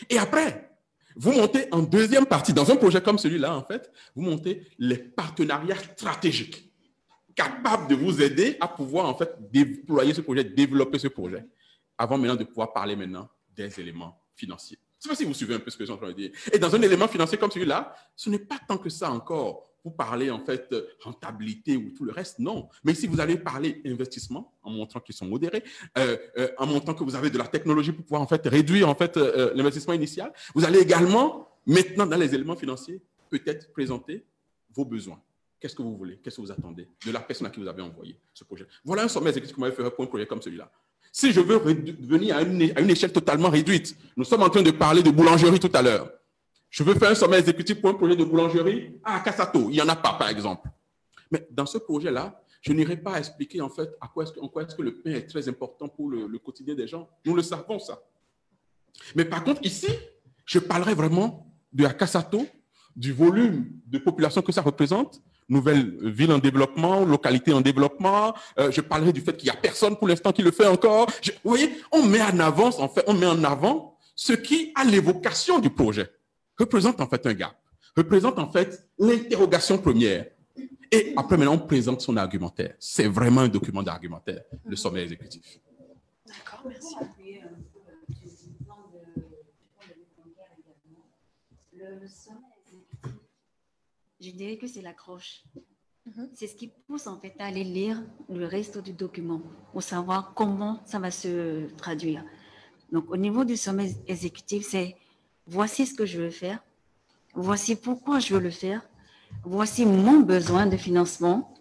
Speaker 3: Et après, vous montez en deuxième partie, dans un projet comme celui-là, en fait, vous montez les partenariats stratégiques capables de vous aider à pouvoir, en fait, déployer ce projet, développer ce projet, avant maintenant de pouvoir parler maintenant des éléments financiers. Je ne sais pas si vous suivez un peu ce que je suis en train de dire. Et dans un élément financier comme celui-là, ce n'est pas tant que ça encore pour parler en fait rentabilité ou tout le reste, non. Mais si vous allez parler investissement, en montrant qu'ils sont modérés, en montrant que vous avez de la technologie pour pouvoir en fait réduire en fait l'investissement initial, vous allez également maintenant dans les éléments financiers peut-être présenter vos besoins. Qu'est-ce que vous voulez? Qu'est-ce que vous attendez de la personne à qui vous avez envoyé ce projet? Voilà un sommet exécutif qu'on va faire pour un projet comme celui-là. Si je veux venir à une échelle totalement réduite, nous sommes en train de parler de boulangerie tout à l'heure. Je veux faire un sommet exécutif pour un projet de boulangerie à Kassato. Il n'y en a pas, par exemple. Mais dans ce projet-là, je n'irai pas expliquer en fait en quoi est-ce que le pain est très important pour le quotidien des gens. Nous le savons, ça. Mais par contre, ici, je parlerai vraiment de Kassato, du volume de population que ça représente, nouvelle ville en développement, localité en développement. Je parlerai du fait qu'il n'y a personne pour l'instant qui le fait encore. Vous voyez, on met en avant ce qui, à l'évocation du projet, représente en fait un gap, représente en fait l'interrogation première. Et après, maintenant, on présente son argumentaire. C'est vraiment un document d'argumentaire, le sommet exécutif.
Speaker 2: D'accord, merci.
Speaker 1: Le sommet exécutif, je dirais que c'est l'accroche. C'est ce qui pousse en fait à aller lire le reste du document pour savoir comment ça va se traduire. Donc, au niveau du sommet exécutif, c'est voici ce que je veux faire, voici pourquoi je veux le faire, voici mon besoin de financement,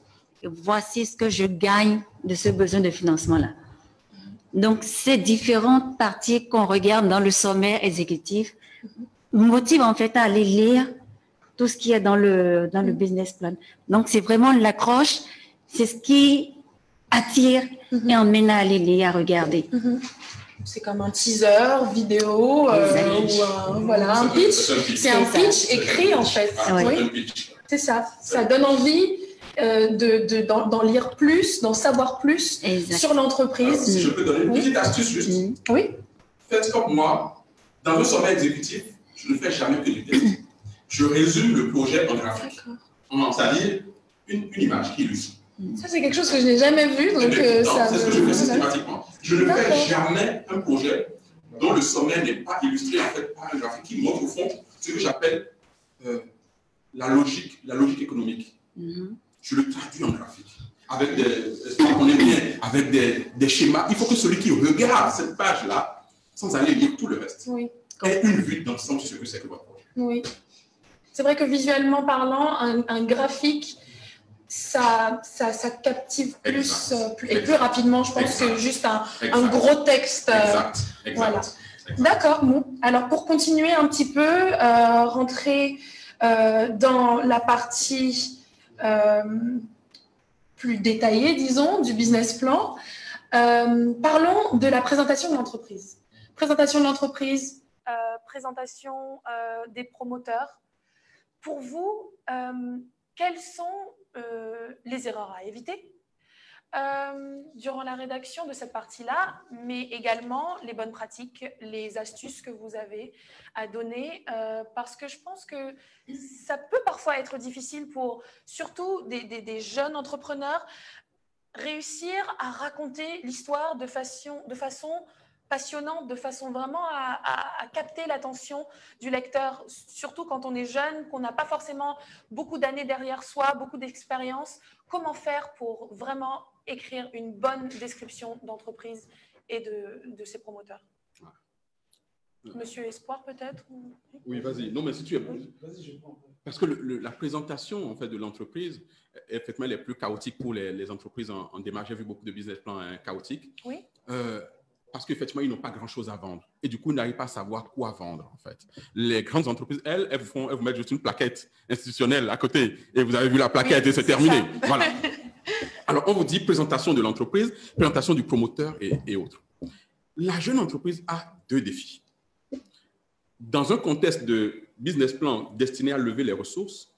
Speaker 1: et voici ce que je gagne de ce besoin de financement-là. Donc, ces différentes parties qu'on regarde dans le sommet exécutif motivent en fait à aller lire tout ce qu'il y a dans le business plan. Donc, c'est vraiment l'accroche, c'est ce qui attire et emmène à aller lire, à regarder.
Speaker 2: C'est comme un teaser vidéo voilà, un pitch. C'est un pitch écrit en fait. Oui. C'est ça. Ça donne envie d'en lire plus, d'en savoir plus sur l'entreprise.
Speaker 3: Si je peux donner une petite astuce juste.
Speaker 2: Oui.
Speaker 3: Faites comme moi. Dans un sommet exécutif, je ne fais jamais que du texte. Je résume le projet en graphique. C'est-à-dire une image qui illustre.
Speaker 2: Ça, c'est quelque chose que je n'ai jamais vu. Donc,
Speaker 3: c'est ce que je fais systématiquement. Je ne fais jamais un projet dont le sommet n'est pas illustré en fait, par un graphique qui montre au fond ce que j'appelle la logique économique. Je le traduis en graphique. Avec des schémas. Il faut que celui qui regarde cette page-là, sans aller lire tout le reste, ait une vue d'ensemble sur ce que c'est que votre projet.
Speaker 2: Oui. C'est vrai que visuellement parlant, un graphique, ça captive plus rapidement, je pense, que juste un gros texte. Voilà. D'accord. Bon. Alors, pour continuer un petit peu, rentrer dans la partie plus détaillée, disons, du business plan, parlons de la présentation de l'entreprise. Présentation de l'entreprise, présentation des promoteurs. Pour vous, quelles sont les erreurs à éviter durant la rédaction de cette partie-là, mais également les bonnes pratiques, les astuces que vous avez à donner, parce que je pense que ça peut parfois être difficile pour surtout des jeunes entrepreneurs réussir à raconter l'histoire de façon passionnant de façon vraiment à capter l'attention du lecteur, surtout quand on est jeune, qu'on n'a pas forcément beaucoup d'années derrière soi, beaucoup d'expérience. Comment faire pour vraiment écrire une bonne description d'entreprise et de ses promoteurs? Monsieur Espoir, peut-être?
Speaker 3: Oui, vas-y. Non, mais si tu es...
Speaker 5: Vas-y, je prends.
Speaker 3: Parce que la présentation en fait, de l'entreprise, effectivement, elle est plus chaotique pour les entreprises en démarche. J'ai vu beaucoup de business plans chaotiques.
Speaker 2: Oui.
Speaker 3: Parce qu'effectivement, ils n'ont pas grand-chose à vendre. Et du coup, ils n'arrivent pas à savoir quoi vendre, en fait. Les grandes entreprises, elles vous mettent juste une plaquette institutionnelle à côté. Et vous avez vu la plaquette et c'est terminé. Voilà. Alors, on vous dit présentation de l'entreprise, présentation du promoteur et autres. La jeune entreprise a deux défis. Dans un contexte de business plan destiné à lever les ressources,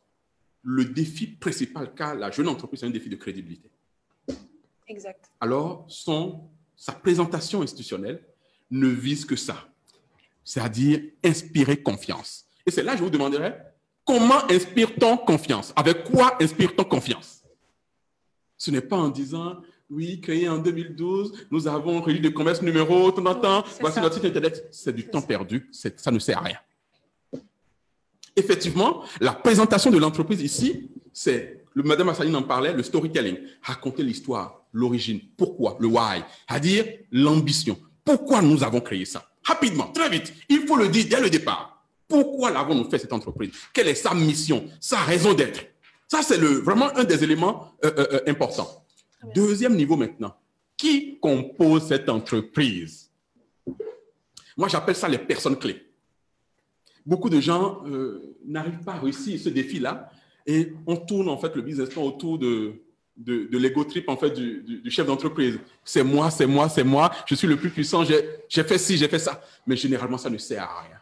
Speaker 3: le défi principal qu'a la jeune entreprise, c'est un défi de crédibilité.
Speaker 2: Exact.
Speaker 3: Alors, sa présentation institutionnelle ne vise que ça, c'est-à-dire inspirer confiance. Et c'est là que je vous demanderai, comment inspire-t-on confiance? Avec quoi inspire-t-on confiance? Ce n'est pas en disant, oui, créé en 2012, nous avons un registre de commerce numéro, voici notre site internet. C'est du temps perdu, ça ne sert à rien. Effectivement, la présentation de l'entreprise ici, c'est, Madame Assaline en parlait, le storytelling, raconter l'histoire, l'origine, pourquoi, le why, c'est-à-dire l'ambition. Pourquoi nous avons créé ça? Rapidement, très vite, il faut le dire dès le départ. Pourquoi l'avons-nous fait cette entreprise? Quelle est sa mission, sa raison d'être? Ça, c'est vraiment un des éléments importants. Deuxième niveau maintenant, qui compose cette entreprise? Moi, j'appelle ça les personnes clés. Beaucoup de gens n'arrivent pas à réussir ce défi-là et on tourne en fait le business plan autour de l'ego trip en fait du chef d'entreprise. C'est moi, c'est moi, c'est moi, je suis le plus puissant, j'ai fait ci, j'ai fait ça. Mais généralement, ça ne sert à rien.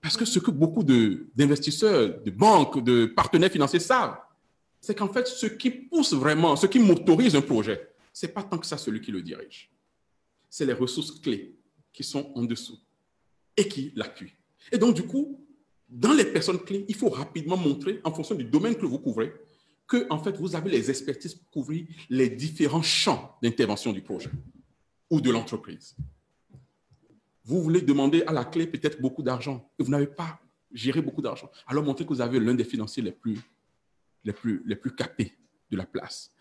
Speaker 3: Parce que ce que beaucoup d'investisseurs, de banques, de partenaires financiers savent, c'est qu'en fait, ce qui pousse vraiment, ce qui motorise un projet, ce n'est pas tant que ça celui qui le dirige. C'est les ressources clés qui sont en dessous et qui l'appuient. Et donc, du coup, dans les personnes clés, il faut rapidement montrer, en fonction du domaine que vous couvrez, que en fait, vous avez les expertises pour couvrir les différents champs d'intervention du projet ou de l'entreprise. Vous voulez demander à la clé peut-être beaucoup d'argent et vous n'avez pas géré beaucoup d'argent. Alors, montrez que vous avez l'un des financiers les plus capés de la place.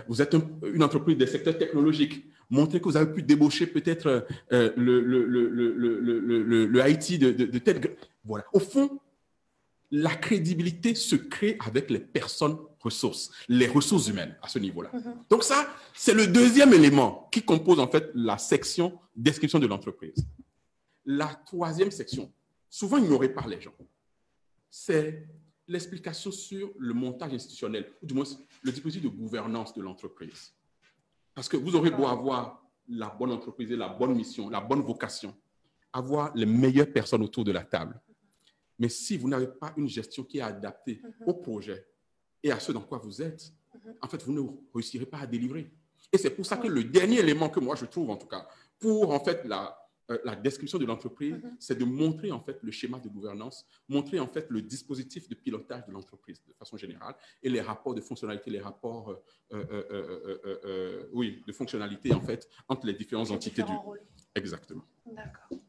Speaker 3: Vous êtes une entreprise des secteurs technologiques. Montrez que vous avez pu débaucher peut-être le IT de telle... Voilà. Au fond, la crédibilité se crée avec les personnes ressources, les ressources humaines à ce niveau-là. Donc ça, c'est le deuxième élément qui compose en fait la section description de l'entreprise. La troisième section, souvent ignorée par les gens, c'est l'explication sur le montage institutionnel, ou du moins le dispositif de gouvernance de l'entreprise. Parce que vous aurez beau avoir la bonne entreprise, la bonne mission, la bonne vocation, avoir les meilleures personnes autour de la table. Mais si vous n'avez pas une gestion qui est adaptée au projet et à ce dans quoi vous êtes, en fait, vous ne réussirez pas à délivrer. Et c'est pour ça que le dernier élément que moi je trouve, en tout cas, pour en fait la description de l'entreprise, c'est de montrer en fait le schéma de gouvernance, montrer en fait le dispositif de pilotage de l'entreprise de façon générale et les rapports de fonctionnalité, les rapports de fonctionnalité en fait entre les différentes entités du... Exactement.
Speaker 2: D'accord.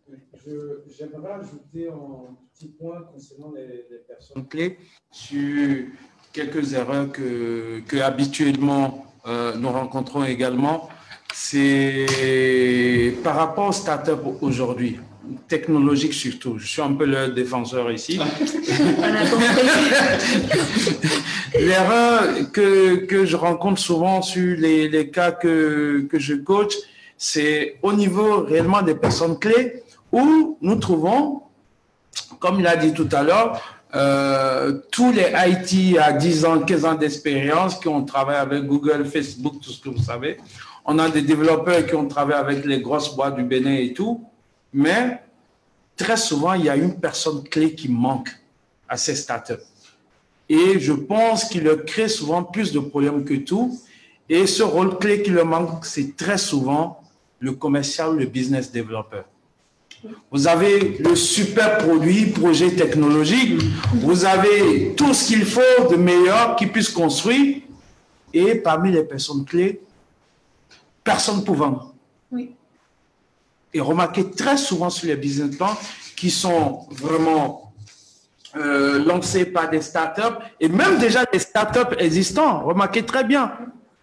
Speaker 5: J'aimerais ajouter un petit point concernant les personnes clés sur quelques erreurs que habituellement nous rencontrons également. C'est par rapport aux startups aujourd'hui, technologiques surtout. Je suis un peu leur défenseur ici. L'erreur que je rencontre souvent sur les cas que je coach, c'est au niveau réellement des personnes clés où nous trouvons, comme il a dit tout à l'heure, tous les IT à 10 ans, 15 ans d'expérience qui ont travaillé avec Google, Facebook, tout ce que vous savez. On a des développeurs qui ont travaillé avec les grosses boîtes du Bénin et tout, mais très souvent, il y a une personne clé qui manque à ces startups. Et je pense qu'il leur crée souvent plus de problèmes que tout. Et ce rôle clé qui leur manque, c'est très souvent le commercial, le business developer. Vous avez le super produit, projet technologique, vous avez tout ce qu'il faut de meilleur qui puisse construire, et parmi les personnes clés, personne pour vendre.
Speaker 2: Oui.
Speaker 4: Et remarquez très souvent sur les business plans qui sont vraiment lancés par des startups et même déjà des startups existants. Remarquez très bien.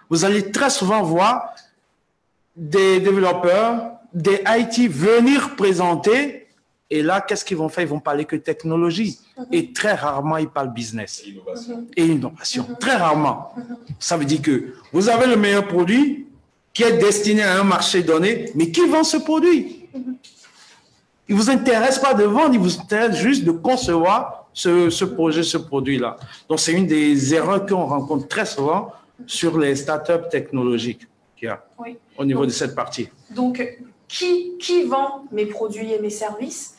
Speaker 4: Vous allez très souvent voir des développeurs, des IT venir présenter. Et là, qu'est-ce qu'ils vont faire? Ils vont parler que technologie. Et très rarement, ils parlent business. Et innovation. Très rarement. Ça veut dire que vous avez le meilleur produit qui est destiné à un marché donné, mais qui vend ce produit? Il ne vous intéresse pas de vendre, il vous intéresse juste de concevoir ce projet, ce produit-là. Donc, c'est une des erreurs qu'on rencontre très souvent sur les startups technologiques qu'il y a au niveau de cette partie.
Speaker 2: Donc, qui vend mes produits et mes services?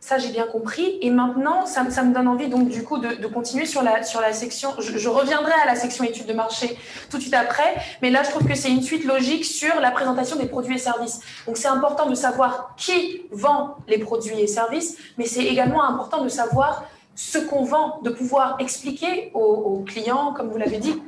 Speaker 2: Ça, j'ai bien compris. Et maintenant, ça me donne envie, donc, du coup, de continuer sur la section. Je reviendrai à la section études de marché tout de suite après. Mais là, je trouve que c'est une suite logique sur la présentation des produits et services. Donc, c'est important de savoir qui vend les produits et services, mais c'est également important de savoir ce qu'on vend, de pouvoir expliquer aux clients, comme vous l'avez dit,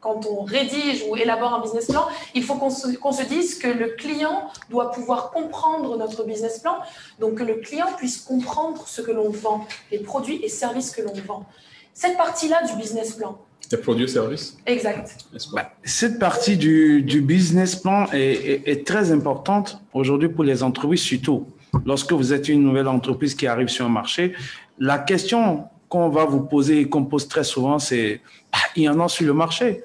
Speaker 2: quand on rédige ou élabore un business plan, il faut qu'on se dise que le client doit pouvoir comprendre notre business plan, donc que le client puisse comprendre ce que l'on vend, les produits et services que l'on vend. Cette partie-là du business plan.
Speaker 3: Les produits et services.
Speaker 2: Exact.
Speaker 4: Cette partie du business plan est très importante aujourd'hui pour les entreprises, surtout lorsque vous êtes une nouvelle entreprise qui arrive sur un marché. La question qu'on va vous poser et qu'on pose très souvent, c'est il y en a sur le marché.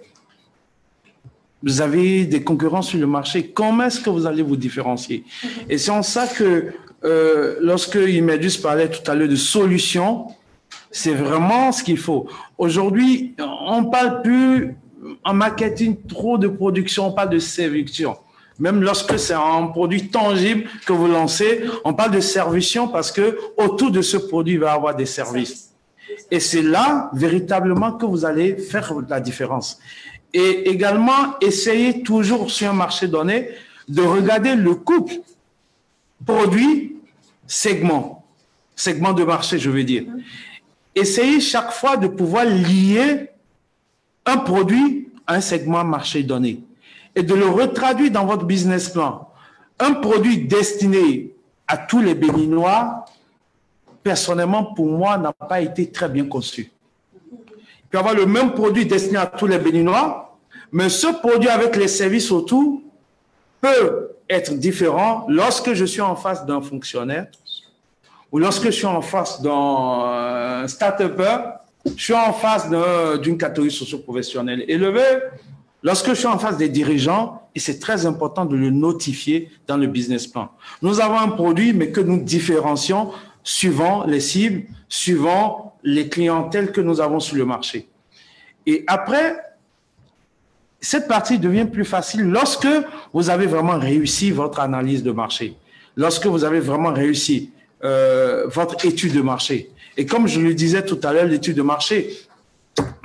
Speaker 4: Vous avez des concurrents sur le marché. Comment est-ce que vous allez vous différencier? Et c'est en ça que lorsque Imedus parlait tout à l'heure de solutions, c'est vraiment ce qu'il faut. Aujourd'hui, on ne parle plus en marketing trop de production, on parle de séduction. Même lorsque c'est un produit tangible que vous lancez, on parle de servition parce que autour de ce produit, il va y avoir des services. Et c'est là, véritablement, que vous allez faire la différence. Et également, essayez toujours sur un marché donné de regarder le couple produit-segment. Segment de marché, je veux dire. Essayez chaque fois de pouvoir lier un produit à un segment marché donné et de le retraduire dans votre business plan. Un produit destiné à tous les Béninois, personnellement, pour moi, n'a pas été très bien conçu. Il peut y avoir le même produit destiné à tous les Béninois, mais ce produit avec les services autour peut être différent lorsque je suis en face d'un fonctionnaire ou lorsque je suis en face d'un start-upper, je suis en face d'une catégorie socio-professionnelle élevée, lorsque je suis en face des dirigeants, et c'est très important de le notifier dans le business plan. Nous avons un produit, mais que nous différencions suivant les cibles, suivant les clientèles que nous avons sur le marché. Et après, cette partie devient plus facile lorsque vous avez vraiment réussi votre analyse de marché, lorsque vous avez vraiment réussi votre étude de marché. Et comme je le disais tout à l'heure, l'étude de marché,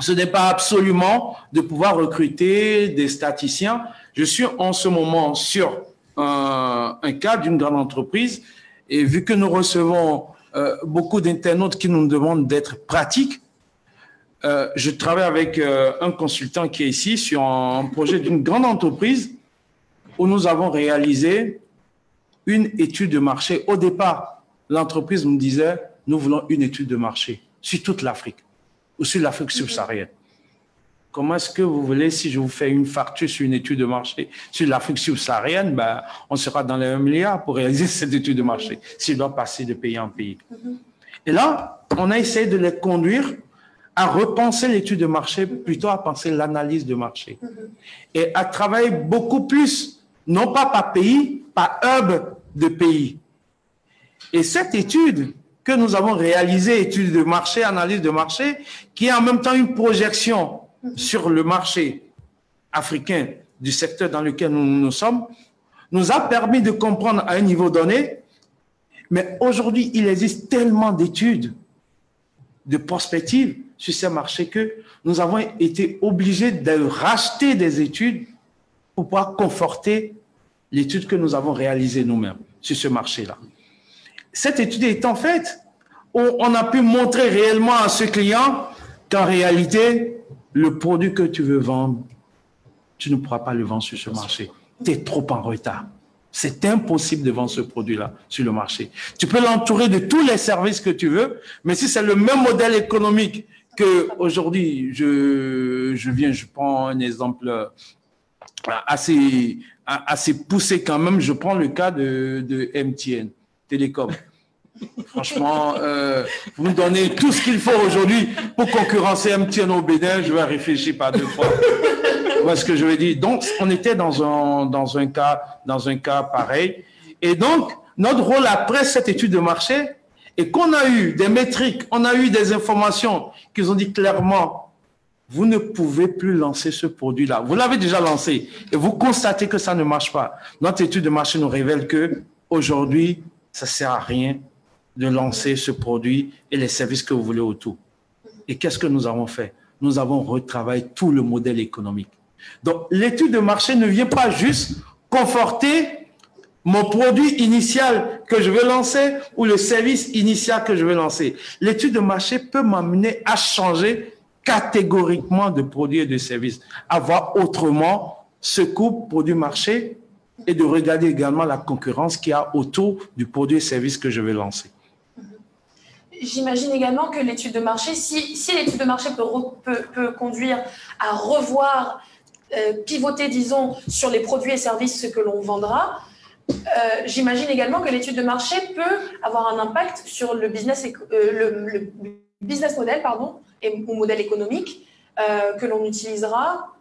Speaker 4: ce n'est pas absolument de pouvoir recruter des statisticiens. Je suis en ce moment sur un cas d'une grande entreprise et vu que nous recevons beaucoup d'internautes qui nous demandent d'être pratiques, je travaille avec un consultant qui est ici sur un projet d'une grande entreprise où nous avons réalisé une étude de marché. Au départ, l'entreprise nous disait, nous voulons une étude de marché sur toute l'Afrique ou sur l'Afrique subsaharienne. Comment est-ce que vous voulez, si je vous fais une facture sur une étude de marché sur l'Afrique subsaharienne, ben, on sera dans les 1 milliard pour réaliser cette étude de marché, s'il doit passer de pays en pays. Et là, on a essayé de les conduire à repenser l'étude de marché, plutôt à penser l'analyse de marché. Et à travailler beaucoup plus, non pas par pays, par hub de pays. Et cette étude que nous avons réalisée, étude de marché, analyse de marché, qui est en même temps une projection sur le marché africain du secteur dans lequel nous sommes, nous a permis de comprendre à un niveau donné, mais aujourd'hui, il existe tellement d'études, de perspectives sur ces marchés que nous avons été obligés de racheter des études pour pouvoir conforter l'étude que nous avons réalisée nous-mêmes sur ce marché-là. Cette étude étant faite, on a pu montrer réellement à ce client qu'en réalité, le produit que tu veux vendre, tu ne pourras pas le vendre sur ce marché. Tu es trop en retard. C'est impossible de vendre ce produit-là sur le marché. Tu peux l'entourer de tous les services que tu veux, mais si c'est le même modèle économique qu'aujourd'hui, je prends un exemple assez poussé quand même, je prends le cas de MTN, Télécom. Franchement, vous me donnez tout ce qu'il faut aujourd'hui pour concurrencer MTN au Bénin, je vais réfléchir par 2 fois. Voilà ce que je veux dire. Donc, on était dans un cas pareil. Et donc, notre rôle après cette étude de marché est qu'on a eu des métriques, on a eu des informations qui ont dit clairement, vous ne pouvez plus lancer ce produit-là. Vous l'avez déjà lancé et vous constatez que ça ne marche pas. Notre étude de marché nous révèle que aujourd'hui, ça ne sert à rien de lancer ce produit et les services que vous voulez autour. Et qu'est-ce que nous avons fait? Nous avons retravaillé tout le modèle économique. Donc, l'étude de marché ne vient pas juste conforter mon produit initial que je veux lancer ou le service initial que je veux lancer. L'étude de marché peut m'amener à changer catégoriquement de produits et de services, à voir autrement ce couple produit-marché et de regarder également la concurrence qu'il y a autour du produit et service que je vais lancer.
Speaker 2: J'imagine également que l'étude de marché, si l'étude de marché peut conduire à revoir, pivoter, disons, sur les produits et services que l'on vendra, j'imagine également que l'étude de marché peut avoir un impact sur le business model, ou modèle économique que l'on utilisera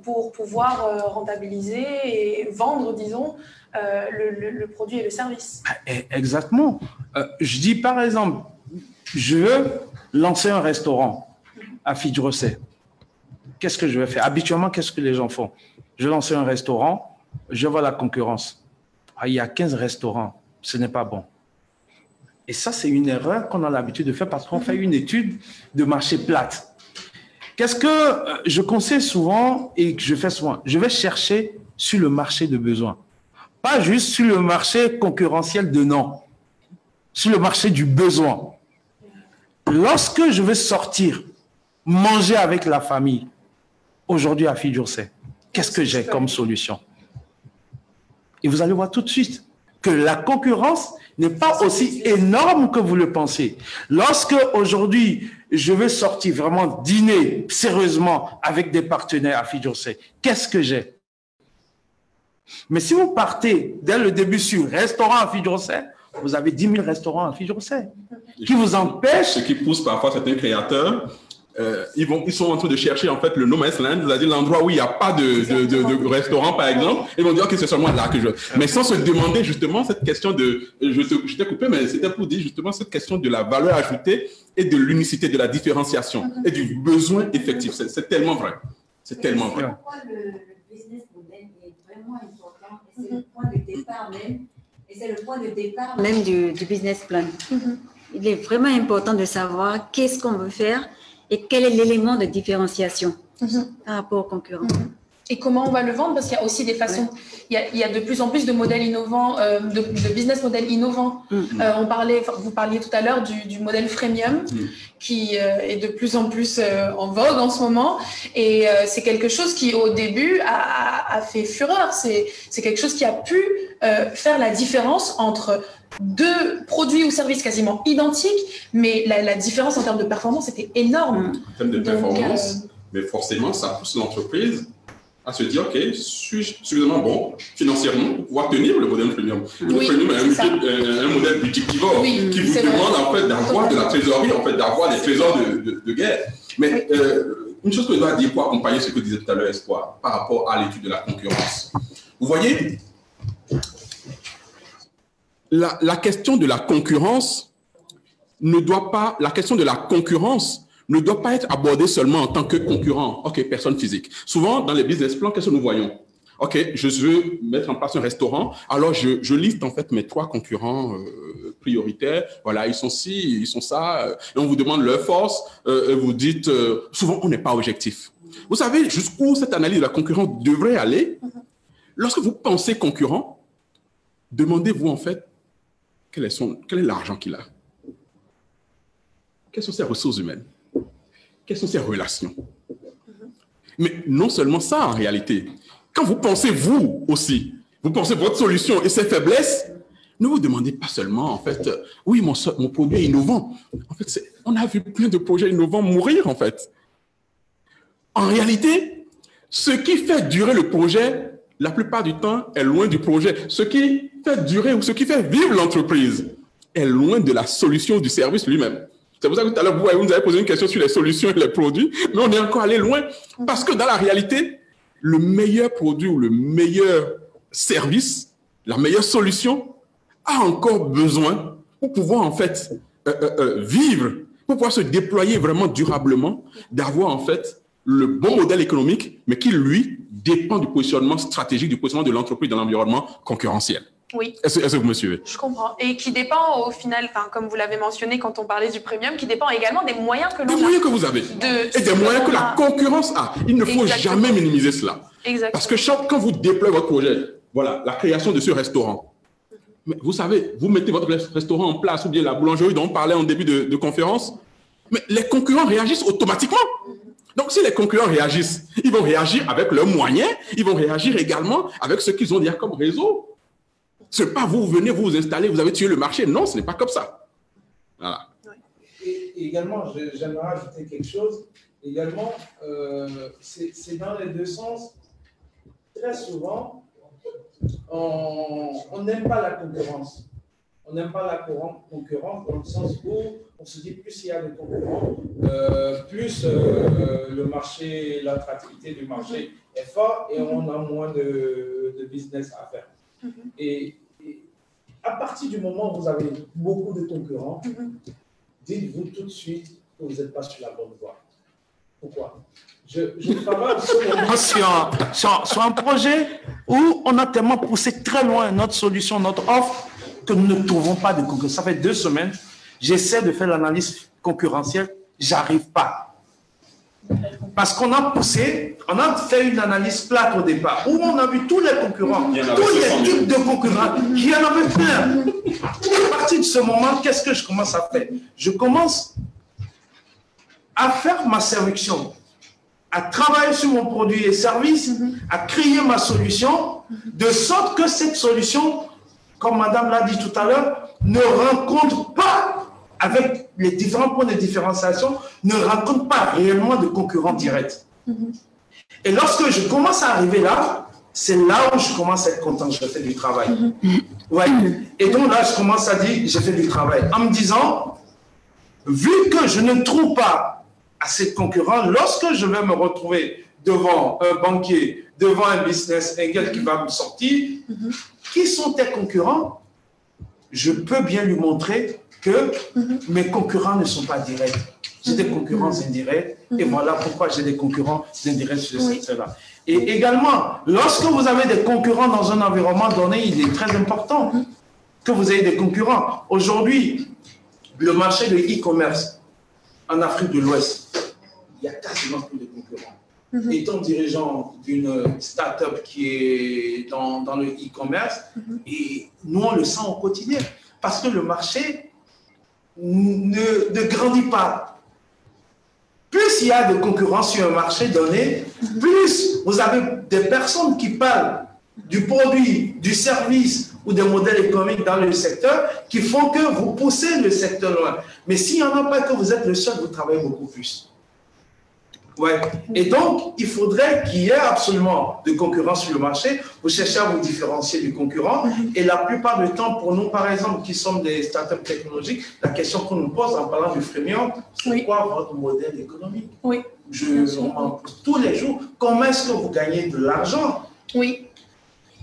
Speaker 2: pour pouvoir rentabiliser et vendre, disons, le produit et le service.
Speaker 4: Exactement. Je dis par exemple, je veux lancer un restaurant à Fidjrosset. Qu'est-ce que je vais faire? Habituellement, qu'est-ce que les gens font? Je vais lancer un restaurant, je vois la concurrence. Il y a 15 restaurants, ce n'est pas bon. Et ça, c'est une erreur qu'on a l'habitude de faire parce qu'on fait une étude de marché plate. Qu'est-ce que je conseille souvent et que je fais souvent? Je vais chercher sur le marché de besoin. Pas juste sur le marché concurrentiel de non, sur le marché du besoin. Lorsque je veux sortir, manger avec la famille, aujourd'hui à Fidjrosset, qu'est-ce que j'ai comme solution? Et vous allez voir tout de suite que la concurrence n'est pas aussi énorme que vous le pensez. Lorsque aujourd'hui, je veux sortir vraiment dîner sérieusement avec des partenaires à Fidjrosset, qu'est-ce que j'ai? Mais si vous partez dès le début sur restaurant à Fidjrosset, vous avez 10 000 restaurants à Fidjrosset qui vous empêchent.
Speaker 3: Ce qui pousse parfois certains créateurs, ils sont en train de chercher en fait le no man's land, c'est-à-dire l'endroit où il n'y a pas de restaurant par exemple. Ils vont dire que c'est seulement là que je. Mais sans se demander justement cette question de. Je t'ai coupé, mais c'était pour dire justement cette question de la valeur ajoutée et de l'unicité, de la différenciation et du besoin effectif. C'est tellement vrai. C'est tellement vrai.
Speaker 1: Pourquoi le business model est vraiment important et c'est le point de départ même. Et c'est le point de départ même du business plan. Il est vraiment important de savoir qu'est-ce qu'on veut faire et quel est l'élément de différenciation par rapport aux concurrents.
Speaker 2: Et comment on va le vendre? Parce qu'il y a aussi des façons, il y a de plus en plus de modèles innovants, de business models innovants. Vous parliez tout à l'heure du modèle freemium qui est de plus en plus en vogue en ce moment. Et c'est quelque chose qui, au début, a fait fureur. C'est quelque chose qui a pu faire la différence entre deux produits ou services quasiment identiques, mais la différence en termes de performance était énorme.
Speaker 3: En termes de performance, mais forcément, ça pousse l'entreprise à se dire, OK, suis-je suffisamment bon financièrement pour pouvoir tenir le modèle premium? Le premium est un modèle budgétivore qui vous demande en fait d'avoir de la trésorerie, en fait, d'avoir des trésors de guerre. Mais une chose que je dois dire pour accompagner ce que disait tout à l'heure Espoir par rapport à l'étude de la concurrence. Vous voyez, la question de la concurrence ne doit pas être abordée seulement en tant que concurrent, personne physique. Souvent, dans les business plans, qu'est-ce que nous voyons? Je veux mettre en place un restaurant, alors je liste en fait mes 3 concurrents prioritaires. Voilà, ils sont ci, ils sont ça, et on vous demande leur force, et vous dites, souvent on n'est pas objectif. Vous savez jusqu'où cette analyse de la concurrence devrait aller? Lorsque vous pensez concurrent, demandez-vous en fait quel est l'argent qu'il a? Quelles sont ses ressources humaines? Quelles sont ses relations? Mais non seulement ça, en réalité. Quand vous pensez, vous aussi, Vous pensez votre solution et ses faiblesses. Ne vous demandez pas seulement, en fait, oui, mon produit est innovant. En fait, on a vu plein de projets innovants mourir, en fait. En réalité, ce qui fait durer le projet, la plupart du temps, est loin du projet. Ce qui fait durer ou ce qui fait vivre l'entreprise est loin de la solution ou du service lui-même. C'est pour ça que tout à l'heure, vous nous avez posé une question sur les solutions et les produits, mais on est encore allé loin. Parce que dans la réalité, le meilleur produit ou le meilleur service, la meilleure solution, a encore besoin pour pouvoir en fait vivre, pour pouvoir se déployer vraiment durablement, d'avoir en fait le bon modèle économique, mais qui lui dépend du positionnement stratégique, du positionnement de l'entreprise dans l'environnement concurrentiel.
Speaker 2: Oui.
Speaker 3: Est-ce que vous me suivez?
Speaker 2: Je comprends. Et qui dépend au final, comme vous l'avez mentionné quand on parlait du premium, qui dépend également des moyens que l'on a.
Speaker 3: Des moyens que vous avez. Et des moyens que la concurrence a. Il ne faut jamais minimiser cela.
Speaker 2: Exactement.
Speaker 3: Parce que quand vous déployez votre projet, voilà, la création de ce restaurant, mais vous savez, vous mettez votre restaurant en place ou bien la boulangerie dont on parlait en début de conférence, mais les concurrents réagissent automatiquement. Donc, si les concurrents réagissent, ils vont réagir avec leurs moyens, ils vont réagir également avec ce qu'ils ont déjà comme réseau. Ce n'est pas vous venez, vous installez, vous avez tué le marché. Non, ce n'est pas comme ça. Voilà.
Speaker 5: Et également, j'aimerais ajouter quelque chose. Également, c'est dans les deux sens. Très souvent, on n'aime pas la concurrence. On n'aime pas la concurrence dans le sens où on se dit plus il y a de concurrents, plus le marché, l'attractivité du marché est fort et on a moins de business à faire. Et à partir du moment où vous avez beaucoup de concurrents, dites-vous tout de suite que vous n'êtes pas sur la bonne voie. Pourquoi? Je travaille
Speaker 4: sur un projet où on a tellement poussé très loin notre solution, notre offre, que nous ne trouvons pas de concurrents. Ça fait 2 semaines, j'essaie de faire l'analyse concurrentielle, j'arrive pas. Parce qu'on a poussé, on a fait une analyse plate au départ, où on a vu tous les concurrents, tous les types de concurrents, il y en avait plein. À partir de ce moment, qu'est-ce que je commence à faire? Je commence à faire ma sélection, à travailler sur mon produit et service, à créer ma solution, de sorte que cette solution, comme madame l'a dit tout à l'heure, ne rencontre pas, avec les différents points de différenciation, ne rencontre pas réellement de concurrents directs. Et lorsque je commence à arriver là, c'est là où je commence à être content, je fais du travail. Ouais. Et donc là, je commence à dire, je fais du travail. En me disant, vu que je ne trouve pas assez de concurrents, lorsque je vais me retrouver devant un banquier, devant un business angel qui va me sortir, qui sont tes concurrents? Je peux bien lui montrer que mes concurrents ne sont pas directs. J'ai des concurrents indirects et voilà pourquoi j'ai des concurrents indirects sur ce secteur-là. Et également, lorsque vous avez des concurrents dans un environnement donné, il est très important que vous ayez des concurrents. Aujourd'hui, le marché de e-commerce en Afrique de l'Ouest, il y a quasiment plus de concurrents. Étant dirigeant d'une start-up qui est dans le e-commerce, et nous on le sent au quotidien, parce que le marché ne grandit pas. Plus il y a de concurrence sur un marché donné, plus vous avez des personnes qui parlent du produit, du service ou des modèles économiques dans le secteur qui font que vous poussez le secteur loin. Mais s'il n'y en a pas, que vous êtes le seul, vous travaillez beaucoup plus. Ouais. Et donc, il faudrait qu'il y ait absolument de concurrence sur le marché. Vous cherchez à vous différencier du concurrent. Et la plupart du temps, pour nous, par exemple, qui sommes des startups technologiques, la question qu'on nous pose en parlant du freemium, c'est quoi votre modèle économique? On m'en pose tous les jours. Comment est-ce que vous gagnez de l'argent?